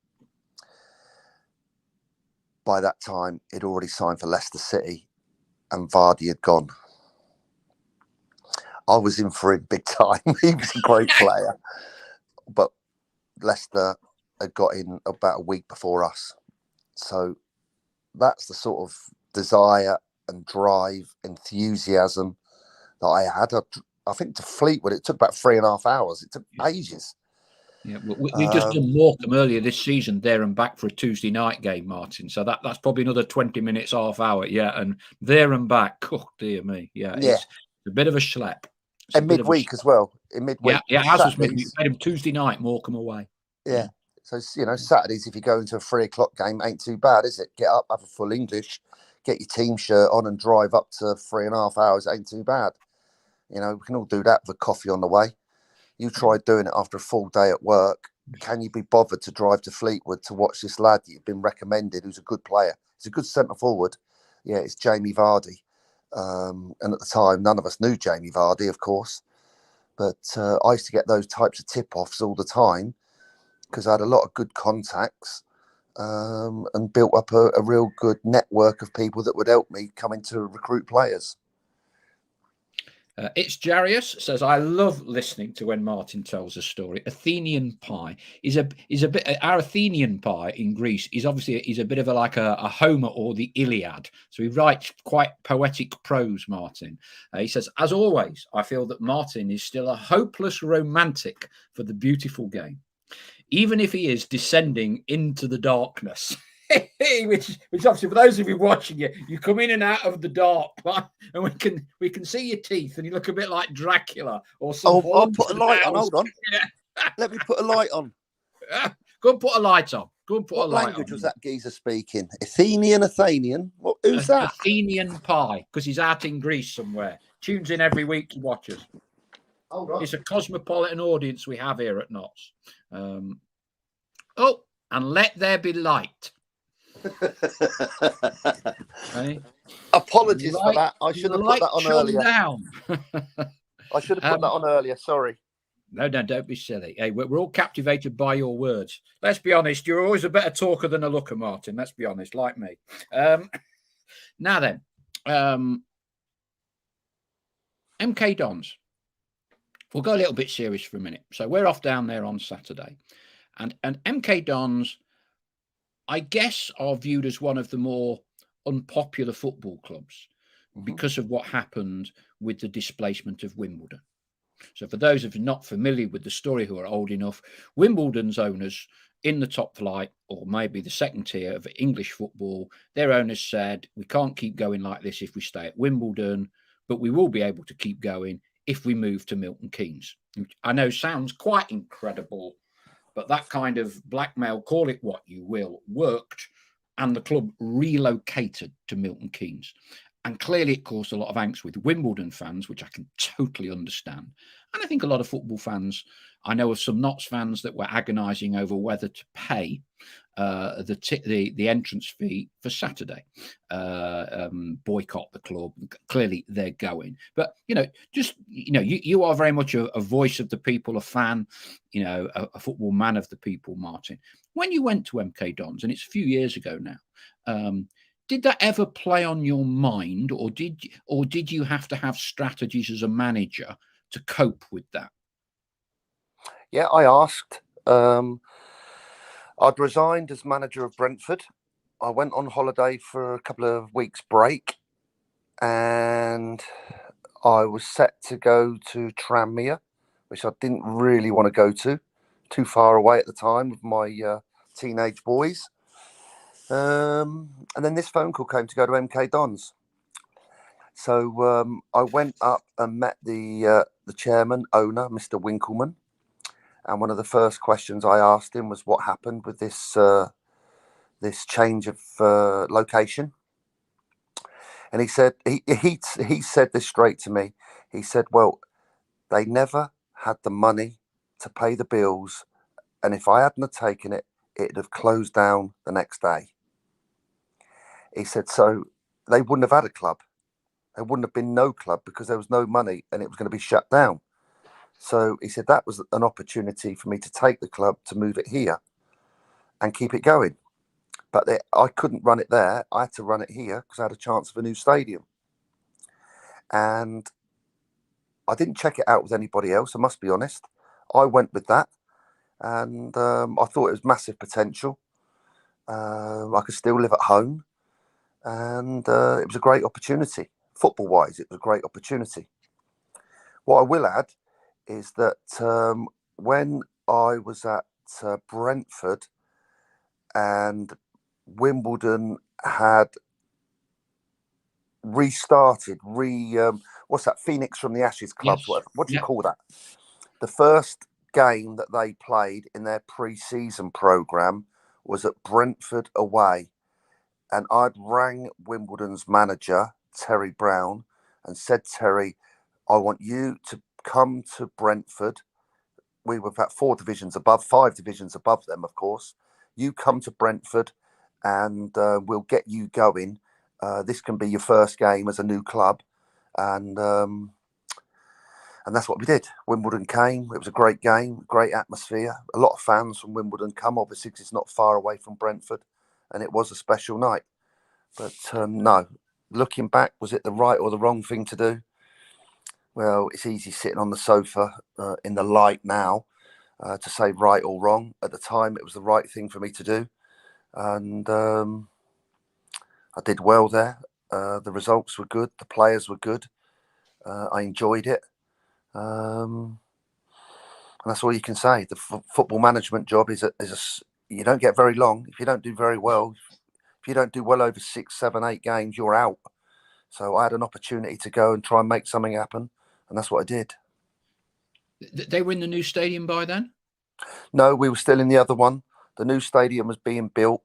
By that time, he'd already signed for Leicester City and Vardy had gone. I was in for it big time. He was a great player. But Leicester had got in about a week before us. So that's the sort of desire and drive, enthusiasm that I had. I think to Fleetwood, it took about 3.5 hours. It took ages. Yeah, we've just done Morecambe earlier this season, there and back for a Tuesday night game, Martin. So that's probably another 20 minutes, half hour. Yeah, and there and back. Oh, dear me. Yeah. It's a bit of a schlep. And midweek as well. In midweek. Yeah, as was midweek. We played him Tuesday night, Morecambe away. Yeah. So, Saturdays, if you go into a 3 o'clock game, ain't too bad, is it? Get up, have a full English, get your team shirt on and drive up to 3.5 hours. Ain't too bad. We can all do that with a coffee on the way. You tried doing it after a full day at work. Can you be bothered to drive to Fleetwood to watch this lad that you've been recommended, who's a good player? He's a good centre forward. Yeah, it's Jamie Vardy. And at the time, none of us knew Jamie Vardy, of course. But I used to get those types of tip-offs all the time because I had a lot of good contacts and built up a real good network of people that would help me come into recruit players. It's Jarius says, I love listening to when Martin tells a story. Athenian pie is a bit. Our Athenian pie in Greece is obviously a bit of a Homer or the Iliad. So he writes quite poetic prose. Martin, he says, as always, I feel that Martin is still a hopeless romantic for the beautiful game, even if he is descending into the darkness. which obviously, for those of you watching, you come in and out of the dark, and we can see your teeth, and you look a bit like Dracula or something. I'll put a light on. Hold on. Yeah. Let me put a light on. Go and put a light on. Go and put what a light on. What language was that geezer speaking? Athenian? Who's that? Athenian pie, because he's out in Greece somewhere. Tunes in every week to watch us. Hold on. It's a cosmopolitan audience we have here at Knots. And let there be light. Hey? Apologies for that. I should have put that on earlier. I should have put that on earlier. Sorry. No, don't be silly. Hey, we're all captivated by your words. Let's be honest. You're always a better talker than a looker, Martin. Let's be honest, like me. Now then, MK Dons. We'll go a little bit serious for a minute. So we're off down there on Saturday, and MK Dons, I guess, are viewed as one of the more unpopular football clubs because of what happened with the displacement of Wimbledon. So for those of you not familiar with the story who are old enough, Wimbledon's owners in the top flight, or maybe the second tier of English football, their owners said, we can't keep going like this if we stay at Wimbledon, but we will be able to keep going if we move to Milton Keynes. Which I know sounds quite incredible, but that kind of blackmail, call it what you will, worked, and the club relocated to Milton Keynes. And clearly it caused a lot of angst with Wimbledon fans, which I can totally understand. And I think a lot of football fans, I know of some Notts fans that were agonising over whether to pay the entrance fee for Saturday, boycott the club. Clearly they're going. But, you are very much a voice of the people, a fan, a football man of the people, Martin. When you went to MK Dons, and it's a few years ago now, did that ever play on your mind, or did you have to have strategies as a manager to cope with that? Yeah, I asked. I'd resigned as manager of Brentford. I went on holiday for a couple of weeks break, and I was set to go to Tranmere, which I didn't really want to go to. Too far away at the time with my teenage boys. And then this phone call came to go to MK Dons. So I went up and met the chairman, owner, Mr. Winkleman. And one of the first questions I asked him was what happened with this this change of location. And he said he said this straight to me. He said, well, they never had the money to pay the bills, and if I hadn't have taken it, it'd have closed down the next day. He said, so they wouldn't have had a club. There wouldn't have been no club because there was no money and it was going to be shut down. So he said that was an opportunity for me to take the club, to move it here and keep it going. But I couldn't run it there. I had to run it here because I had a chance of a new stadium. And I didn't check it out with anybody else, I must be honest. I went with that. And I thought it was massive potential. I could still live at home. And it was a great opportunity. Football-wise, it was a great opportunity. What I will add is that when I was at Brentford and Wimbledon had restarted, what's that, Phoenix from the Ashes clubs, Yes. what do you call that? The first game that they played in their pre-season programme was at Brentford away. And I'd rang Wimbledon's manager, Terry Brown, and said, Terry, I want you to come to Brentford. We were about 5 divisions above them, of course. You come to Brentford and we'll get you going. This can be your first game as a new club. And that's what we did. Wimbledon came. It was a great game, great atmosphere. A lot of fans from Wimbledon come, obviously, because it's not far away from Brentford. And it was a special night. But no, looking back, was it the right or the wrong thing to do? Well, it's easy sitting on the sofa in the light now to say right or wrong. At the time, it was the right thing for me to do. And I did well there. The results were good. The players were good. I enjoyed it. And that's all you can say. The football management job is you don't get very long. If you don't do very well, if you don't do well over 6, 7, 8 games, you're out. So I had an opportunity to go and try and make something happen. And that's what I did. They were in the new stadium by then? No, we were still in the other one. The new stadium was being built,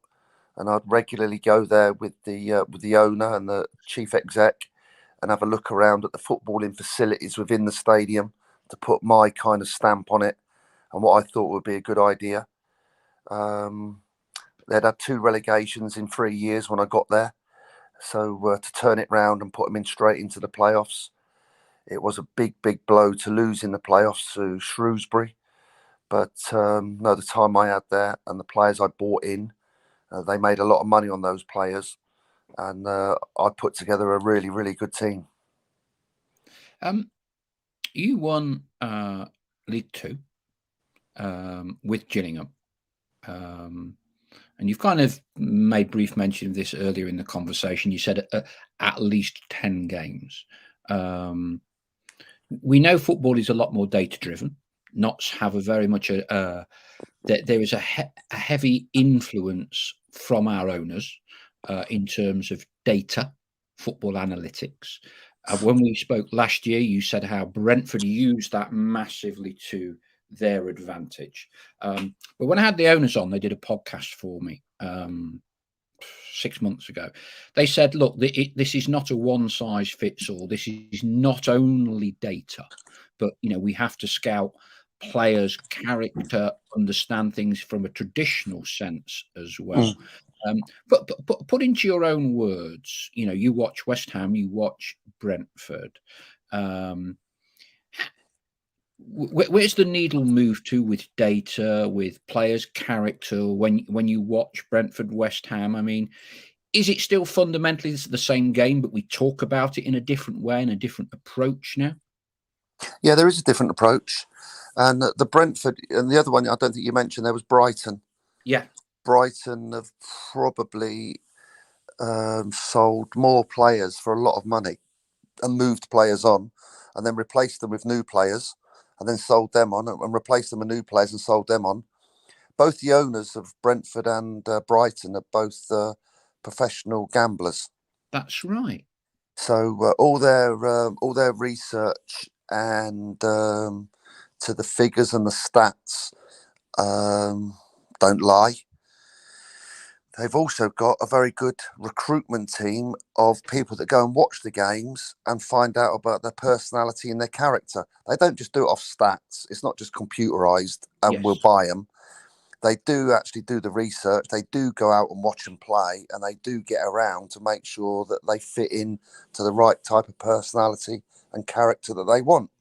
and I'd regularly go there with the owner and the chief exec and have a look around at the footballing facilities within the stadium to put my kind of stamp on it and what I thought would be a good idea. They'd had 2 relegations in 3 years when I got there. So to turn it round and put them in straight into the playoffs, it was a big, big blow to lose in the playoffs to Shrewsbury. But no, the time I had there and the players I bought in, they made a lot of money on those players. And I put together a really, really good team. You won League Two with Gillingham. And you've kind of made brief mention of this earlier in the conversation. You said at least 10 games. We know football is a lot more data-driven. Notts have a very much there is a heavy influence from our owners in terms of data, football analytics. When we spoke last year, you said how Brentford used that massively to their advantage. But when I had the owners on, they did a podcast for me 6 months ago. They said, look, this is not a one size fits all. This is not only data, but we have to scout players' character, understand things from a traditional sense as well. But put into your own words, you watch West Ham, you watch Brentford. Where's the needle move to with data, with players' character when you watch Brentford, West Ham? I mean, is it still fundamentally the same game, but we talk about it in a different way and a different approach now? Yeah, there is a different approach. And the Brentford, and the other one I don't think you mentioned, there was Brighton. Yeah. Brighton have probably sold more players for a lot of money and moved players on and then replaced them with new players and then sold them on and replaced them with new players and sold them on. both the owners of Brentford and Brighton are both professional gamblers. That's right. So all their research and to the figures and the stats don't lie. They've also got a very good recruitment team of people that go and watch the games and find out about their personality and their character. They don't just do it off stats. It's not just computerized and Yes. we'll buy them. They do actually do the research. They do go out and watch and play, and they do get around to make sure that they fit in to the right type of personality and character that they want.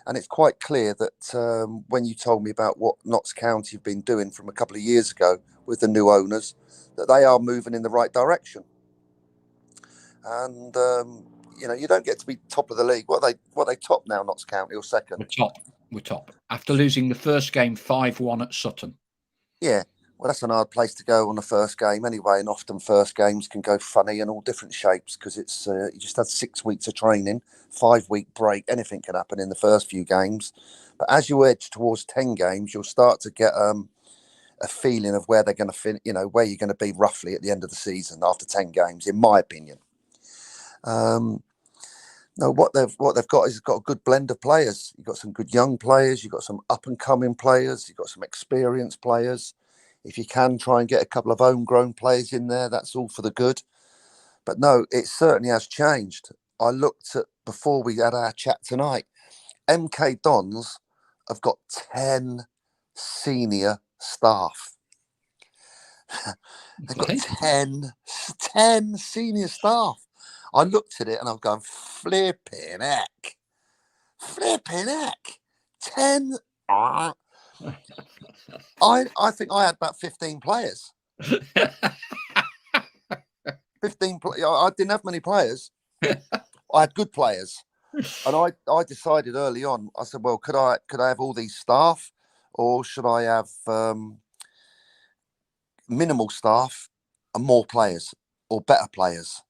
And it's quite clear that when you told me about what Notts County have been doing from a couple of years ago with the new owners, that they are moving in the right direction. And you don't get to be top of the league. What are they top now, Notts County, or second? We're top. After losing the first game 5-1 at Sutton. Yeah. Well, that's an hard place to go on the first game anyway, and often first games can go funny in all different shapes because it's you just had 6 weeks of training, 5-week break. Anything can happen in the first few games, but as you edge towards 10 games, you'll start to get a feeling of where they're going to fin, where you're going to be roughly at the end of the season after 10 games, in my opinion. No, what they've got is got a good blend of players. You've got some good young players, you've got some up and coming players, you've got some experienced players. If you can try and get a couple of homegrown players in there, that's all for the good. But no, it certainly has changed. I looked at before we had our chat tonight. MK Dons have got 10 senior staff. They've got 10 senior staff. I looked at it and I'm going, flipping heck. 10. I think I had about 15 players. 15. I didn't have many players. I had good players, and I decided early on. I said, well, could I have all these staff, or should I have minimal staff and more players, or better players?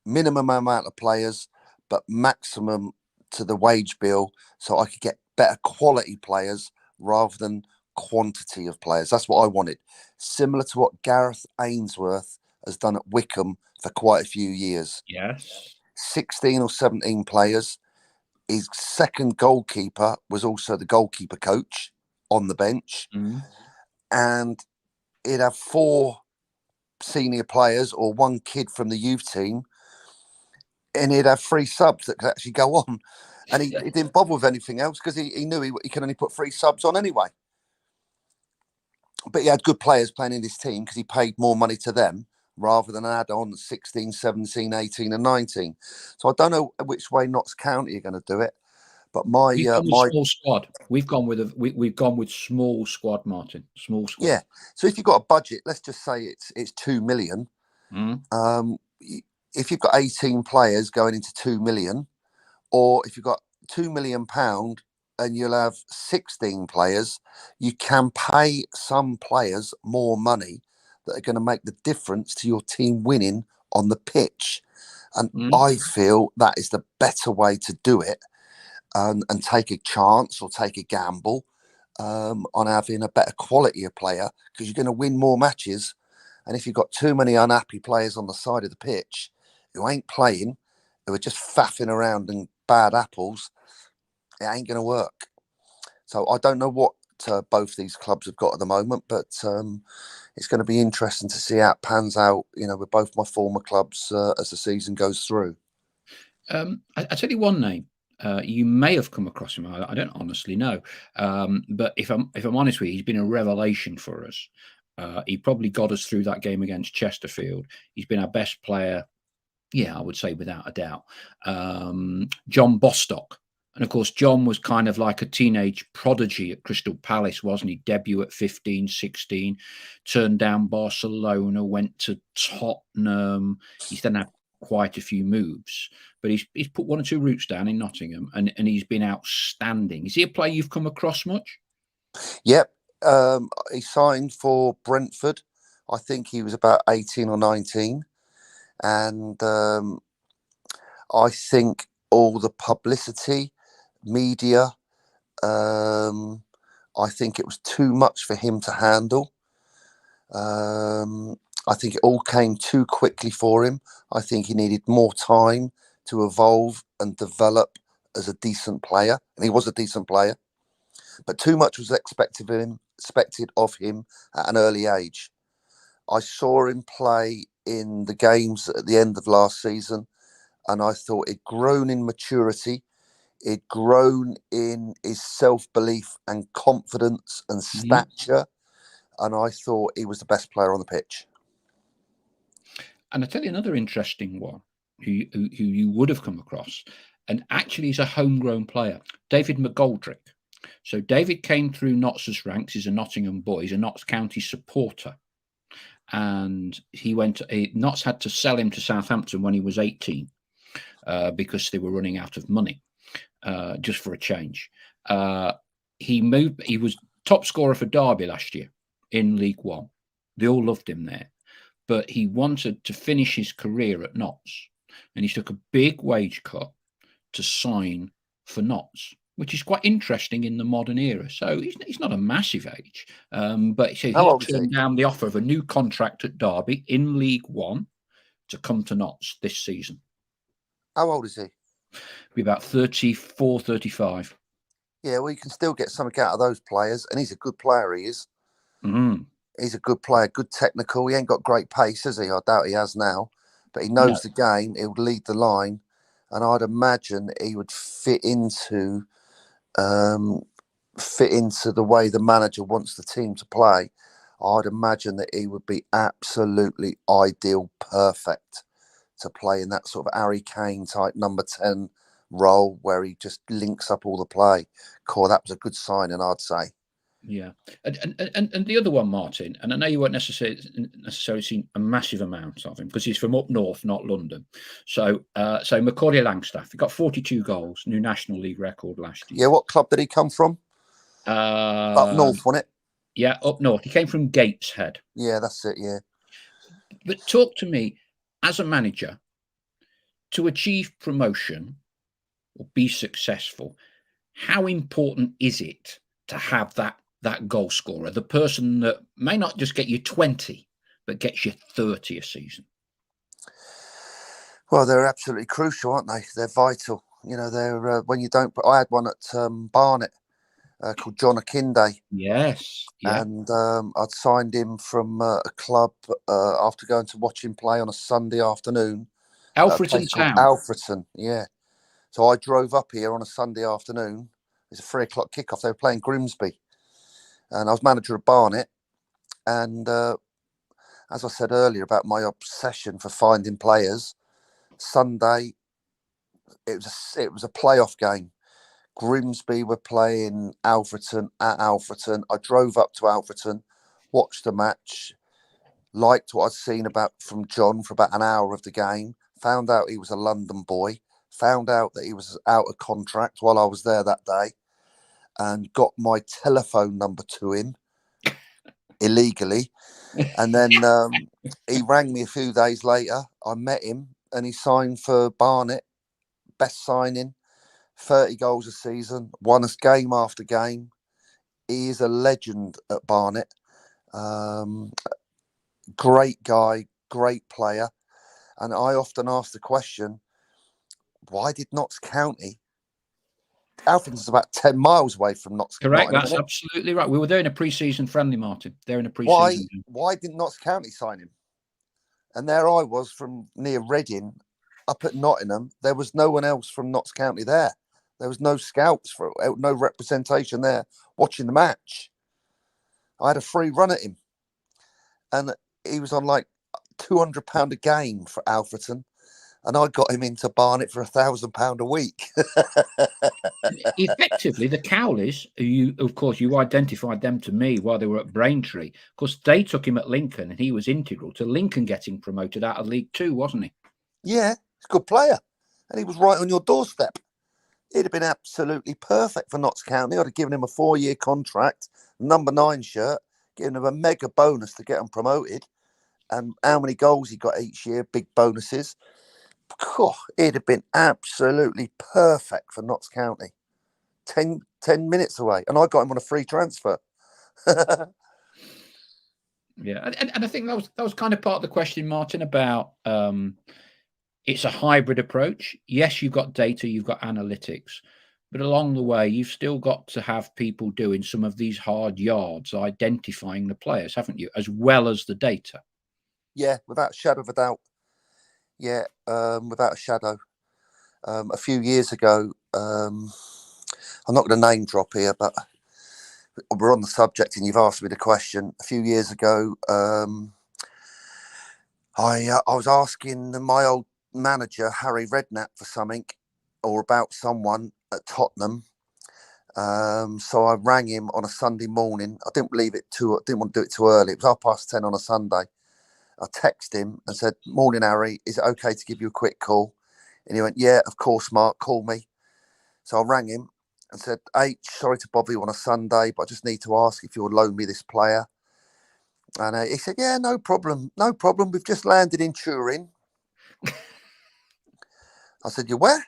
Minimum amount of players, but maximum to the wage bill, so I could get better quality players rather than quantity of players. That's what I wanted. Similar to what Gareth Ainsworth has done at Wickham for quite a few years. Yes. 16 or 17 players. His second goalkeeper was also the goalkeeper coach on the bench. And he'd have 4 senior players or 1 kid from the youth team, and he'd have 3 subs that could actually go on. And he didn't bother with anything else because he knew he could only put 3 subs on anyway. But he had good players playing in his team because he paid more money to them rather than add on 16, 17, 18 and 19. So I don't know which way Notts County are going to do it. But small squad. We've gone with small squad, Martin. Small squad. Yeah. So if you've got a budget, let's just say it's 2 million. If you've got 18 players going into 2 million, or if you've got £2 million and you'll have 16 players, you can pay some players more money that are going to make the difference to your team winning on the pitch. And I feel that is the better way to do it, and take a chance or take a gamble on having a better quality of player, because you're going to win more matches. And if you've got too many unhappy players on the side of the pitch who ain't playing, who are just faffing around and bad apples, it ain't going to work. So I don't know what both these clubs have got at the moment, but it's going to be interesting to see how it pans out, with both my former clubs as the season goes through. I tell you one name. You may have come across him. I don't honestly know, but if I'm honest with you, he's been a revelation for us. He probably got us through that game against Chesterfield. He's been our best player. Yeah, I would say without a doubt. John Bostock. And of course, John was kind of like a teenage prodigy at Crystal Palace, wasn't he? Debut at 15, 16, turned down Barcelona, went to Tottenham. He's then had quite a few moves, but he's put 1 or 2 roots down in Nottingham, and he's been outstanding. Is he a player you've come across much? Yep. He signed for Brentford. I think he was about 18 or 19. And I think all the publicity, media, I think it was too much for him to handle. I think it all came too quickly for him. I think he needed more time to evolve and develop as a decent player, and he was a decent player. But too much was expected of him at an early age. I saw him play in the games at the end of last season, and I thought he'd grown in maturity. He'd grown in his self-belief and confidence and stature, and I thought he was the best player on the pitch. And I tell you another interesting one who you would have come across, and actually he's a homegrown player, David McGoldrick. So David came through Notts' ranks. He's a Nottingham boy. He's a Notts County supporter. And Notts had to sell him to Southampton when he was 18 because they were running out of money, just for a change. He was top scorer for Derby last year in League One. They all loved him there. But he wanted to finish his career at Notts. And he took a big wage cut to sign for Notts, which is quite interesting in the modern era. So he's not a massive age, but so he turned down the offer of a new contract at Derby in League One to come to Notts this season. How old is he? Be about 34, 35. Yeah, well, you can still get something out of those players, and he's a good player, he is. Mm. He's a good player, good technical. He ain't got great pace, has he? I doubt he has now, but he knows the game. He'll lead the line, and I'd imagine he would fit into the way the manager wants the team to play. I'd imagine that he would be absolutely ideal, perfect to play in that sort of Harry Kane type number 10 role where he just links up all the play. Cool, that was a good signing, I'd say. Yeah, and the other one, Martin, and I know you won't necessarily seen a massive amount of him because he's from up north, not London. So Macaulay Langstaff, he got 42 goals, new National League record last year. Yeah, what club did he come from? Up north, wasn't it? Yeah, up north. He came from Gateshead. Yeah, that's it. Yeah. But talk to me, as a manager, to achieve promotion or be successful, how important is it to have that goal scorer, the person that may not just get you 20, but gets you 30 a season? Well, they're absolutely crucial, aren't they? They're vital. You know, they're when you don't. I had one at Barnet called John Akinde. Yes. Yeah. And I'd signed him from a club after going to watch him play on a Sunday afternoon. Alfreton Town. Alfreton, yeah. So I drove up here on a Sunday afternoon. It's a 3:00 kickoff. They were playing Grimsby. And I was manager of Barnet. And as I said earlier about my obsession for finding players, Sunday, it was a playoff game. Grimsby were playing Alfreton at Alfreton. I drove up to Alfreton, watched the match, liked what I'd seen from John for about an hour of the game, found out he was a London boy, found out that he was out of contract while I was there that day, and got my telephone number to him illegally. And then he rang me a few days later. I met him and he signed for Barnet, best signing. 30 goals a season, won us game after game. He is a legend at Barnet. Great guy, great player. And I often ask the question, why did Notts County? Alfreton's about 10 miles away from Notts County. Correct, that's absolutely right. We were there in a pre-season friendly, Martin. They're in a pre-season. Why didn't Notts County sign him? And there I was from near Reading, up at Nottingham. There was no one else from Notts County there. There was no scouts no representation there watching the match. I had a free run at him. And he was on like £200 a game for Alfreton. And I got him into Barnet for £1,000 a week. Effectively, the Cowleys, of course, you identified them to me while they were at Braintree. Of course, they took him at Lincoln and he was integral to Lincoln getting promoted out of League Two, wasn't he? Yeah, he's a good player. And he was right on your doorstep. It'd have been absolutely perfect for Notts County. I'd have given him a 4-year contract, number 9 shirt, given him a mega bonus to get him promoted. And how many goals he got each year, big bonuses. It'd have been absolutely perfect for Notts County. 10 minutes away, and I got him on a free transfer. Yeah, and I think that was kind of part of the question, Martin, about it's a hybrid approach. Yes, you've got data, you've got analytics, but along the way, you've still got to have people doing some of these hard yards, identifying the players, haven't you, as well as the data? Yeah, without a shadow of a doubt. Yeah, without a shadow. A few years ago, I'm not going to name drop here, but we're on the subject and you've asked me the question. A few years ago, I was asking my old manager, Harry Redknapp, for something or about someone at Tottenham. So I rang him on a Sunday morning. I didn't want to do it too early. It was 10:30 on a Sunday. I texted him and said, "Morning, Harry. Is it okay to give you a quick call?" And he went, "Yeah, of course, Mark. Call me." So I rang him and said, "H, sorry to bother you on a Sunday, but I just need to ask if you'll loan me this player." And he said, "Yeah, no problem. No problem. We've just landed in Turin." I said, "You where?"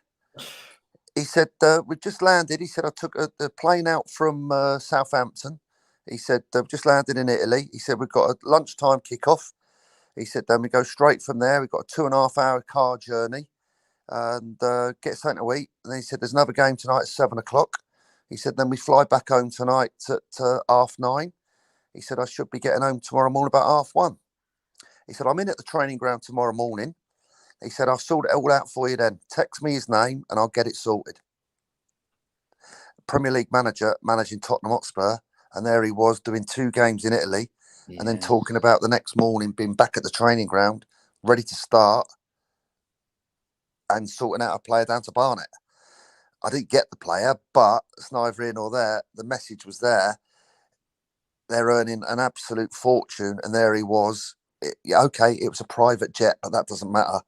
He said, "We've just landed." He said, "I took a plane out from Southampton." He said, "We've just landed in Italy." He said, "We've got a lunchtime kickoff." He said, "Then we go straight from there. We've got a 2.5 hour car journey and get something to eat." And then he said, "There's another game tonight at 7 o'clock." He said, "Then we fly back home tonight at 9:30. He said, "I should be getting home tomorrow morning about 1:30. He said, "I'm in at the training ground tomorrow morning." He said, "I'll sort it all out for you then. Text me his name and I'll get it sorted." Premier League manager managing Tottenham Hotspur. And there he was doing 2 games in Italy. Yeah. And then talking about the next morning being back at the training ground, ready to start and sorting out a player down to Barnet. I didn't get the player, but it's neither here nor there. The message was there. They're earning an absolute fortune. And there he was. It was a private jet, but that doesn't matter.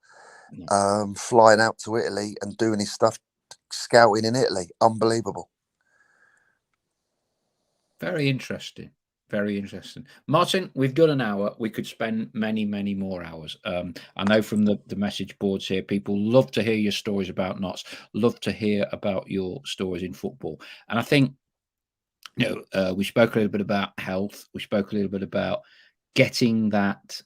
Flying out to Italy and doing his stuff, scouting in Italy. Unbelievable. Very interesting. Very interesting. Martin, we've done an hour. We could spend many, many more hours. I know from the message boards here, people love to hear your stories about Notts, love to hear about your stories in football. And I think, we spoke a little bit about health. We spoke a little bit about getting that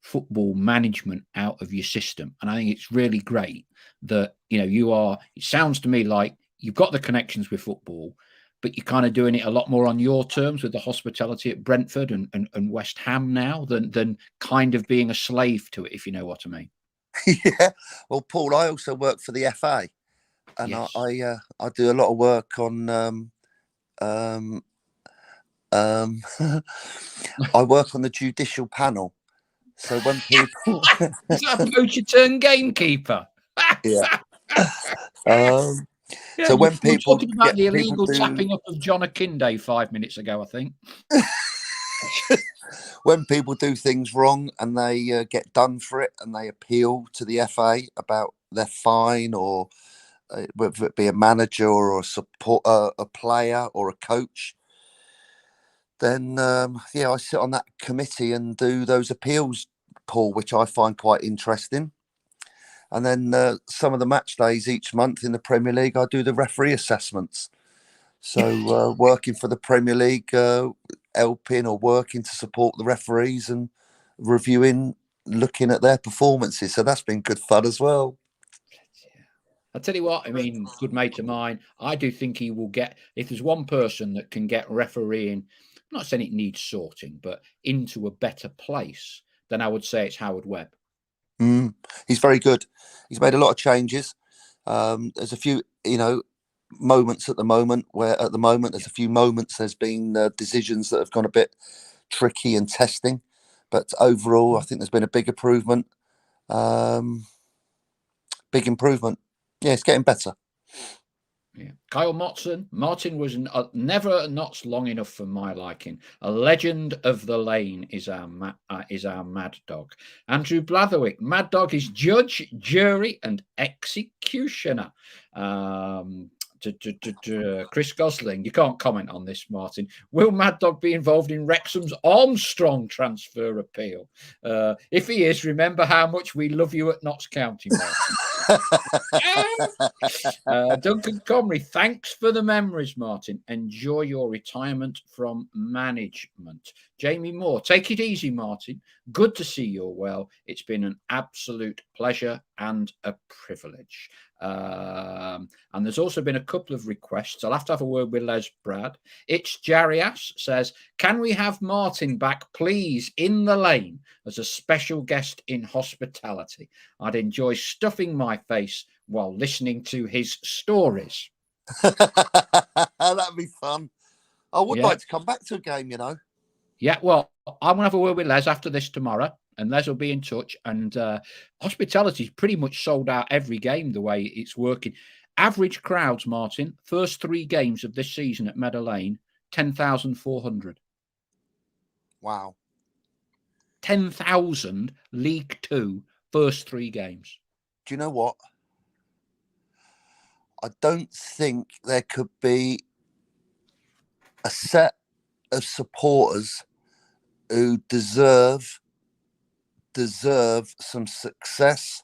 football management out of your system. And I think it's really great that, it sounds to me like you've got the connections with football, but you're kind of doing it a lot more on your terms with the hospitality at Brentford and West Ham now than kind of being a slave to it, if you know what I mean. Yeah. Well, Paul, I also work for the FA, and yes. I do a lot of work on I work on the judicial panel. So when people is that a poacher turned gamekeeper? Yeah. So when people talking about the illegal tapping up of John Akinde 5 minutes ago, I think. When people do things wrong and they get done for it and they appeal to the FA about their fine, or whether it be a manager or a player or a coach, then I sit on that committee and do those appeals, Paul, which I find quite interesting. And then some of the match days each month in the Premier League, I do the referee assessments. So working for the Premier League, helping or working to support the referees and reviewing, looking at their performances. So that's been good fun as well. I'll tell you what, I mean, good mate of mine, I do think he will get, if there's one person that can get refereeing, I'm not saying it needs sorting, but into a better place, then I would say it's Howard Webb. He's very good. He's made a lot of changes. There's a few, moments at the moment where there's a few moments there's been decisions that have gone a bit tricky and testing, but overall I think there's been a big improvement. Yeah, it's getting better. Yeah. Kyle Martin was never at Notts long enough for my liking. A legend of the lane is our Mad Dog. Andrew Blatherwick, Mad Dog is judge, jury, and executioner. Chris Gosling, you can't comment on this, Martin. Will Mad Dog be involved in Wrexham's Armstrong transfer appeal? If he is, remember how much we love you at Notts County, Martin. Duncan Comrie, thanks for the memories, Martin. Enjoy your retirement from management. Jamie Moore, take it easy, Martin. Good to see you're well. It's been an absolute pleasure and a privilege. And there's also been a couple of requests. I'll have to have a word with Les Brad. It's Jarias says, can we have Martin back, please, in the lane as a special guest in hospitality? I'd enjoy stuffing my face while listening to his stories. That'd be fun. I would like to come back to a game, you know. Yeah, well, I'm going to have a word with Les after this tomorrow, and Les will be in touch. And hospitality's pretty much sold out every game the way it's working. Average crowds, Martin, first 3 games of this season at Meadow Lane, 10,400. Wow. 10,000 League Two first 3 games. Do you know what? I don't think there could be a set of supporters who deserve some success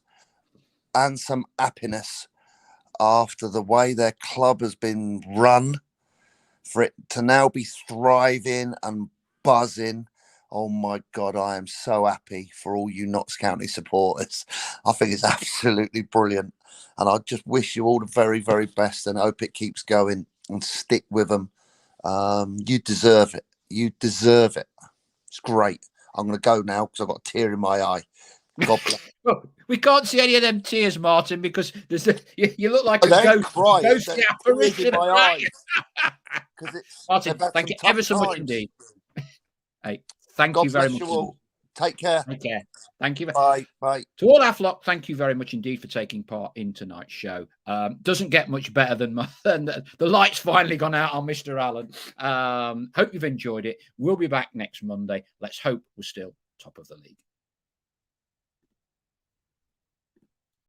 and some happiness after the way their club has been run, for it to now be thriving and buzzing. Oh my God, I am so happy for all you Notts County supporters. I think it's absolutely brilliant. And I just wish you all the very, very best and hope it keeps going and stick with them. You deserve it. You deserve it. It's great. I'm going to go now because I've got a tear in my eye. God bless. Well, we can't see any of them tears, Martin, because there's you look like a ghostly apparition in my eyes. Martin, thank you ever so much indeed. Hey, thank you very much. Take care. Take care. Thank you. Bye. Bye. To all our flock, thank you very much indeed for taking part in tonight's show. Doesn't get much better than the light's finally gone out on Mr. Allen. Hope you've enjoyed it. We'll be back next Monday. Let's hope we're still top of the league.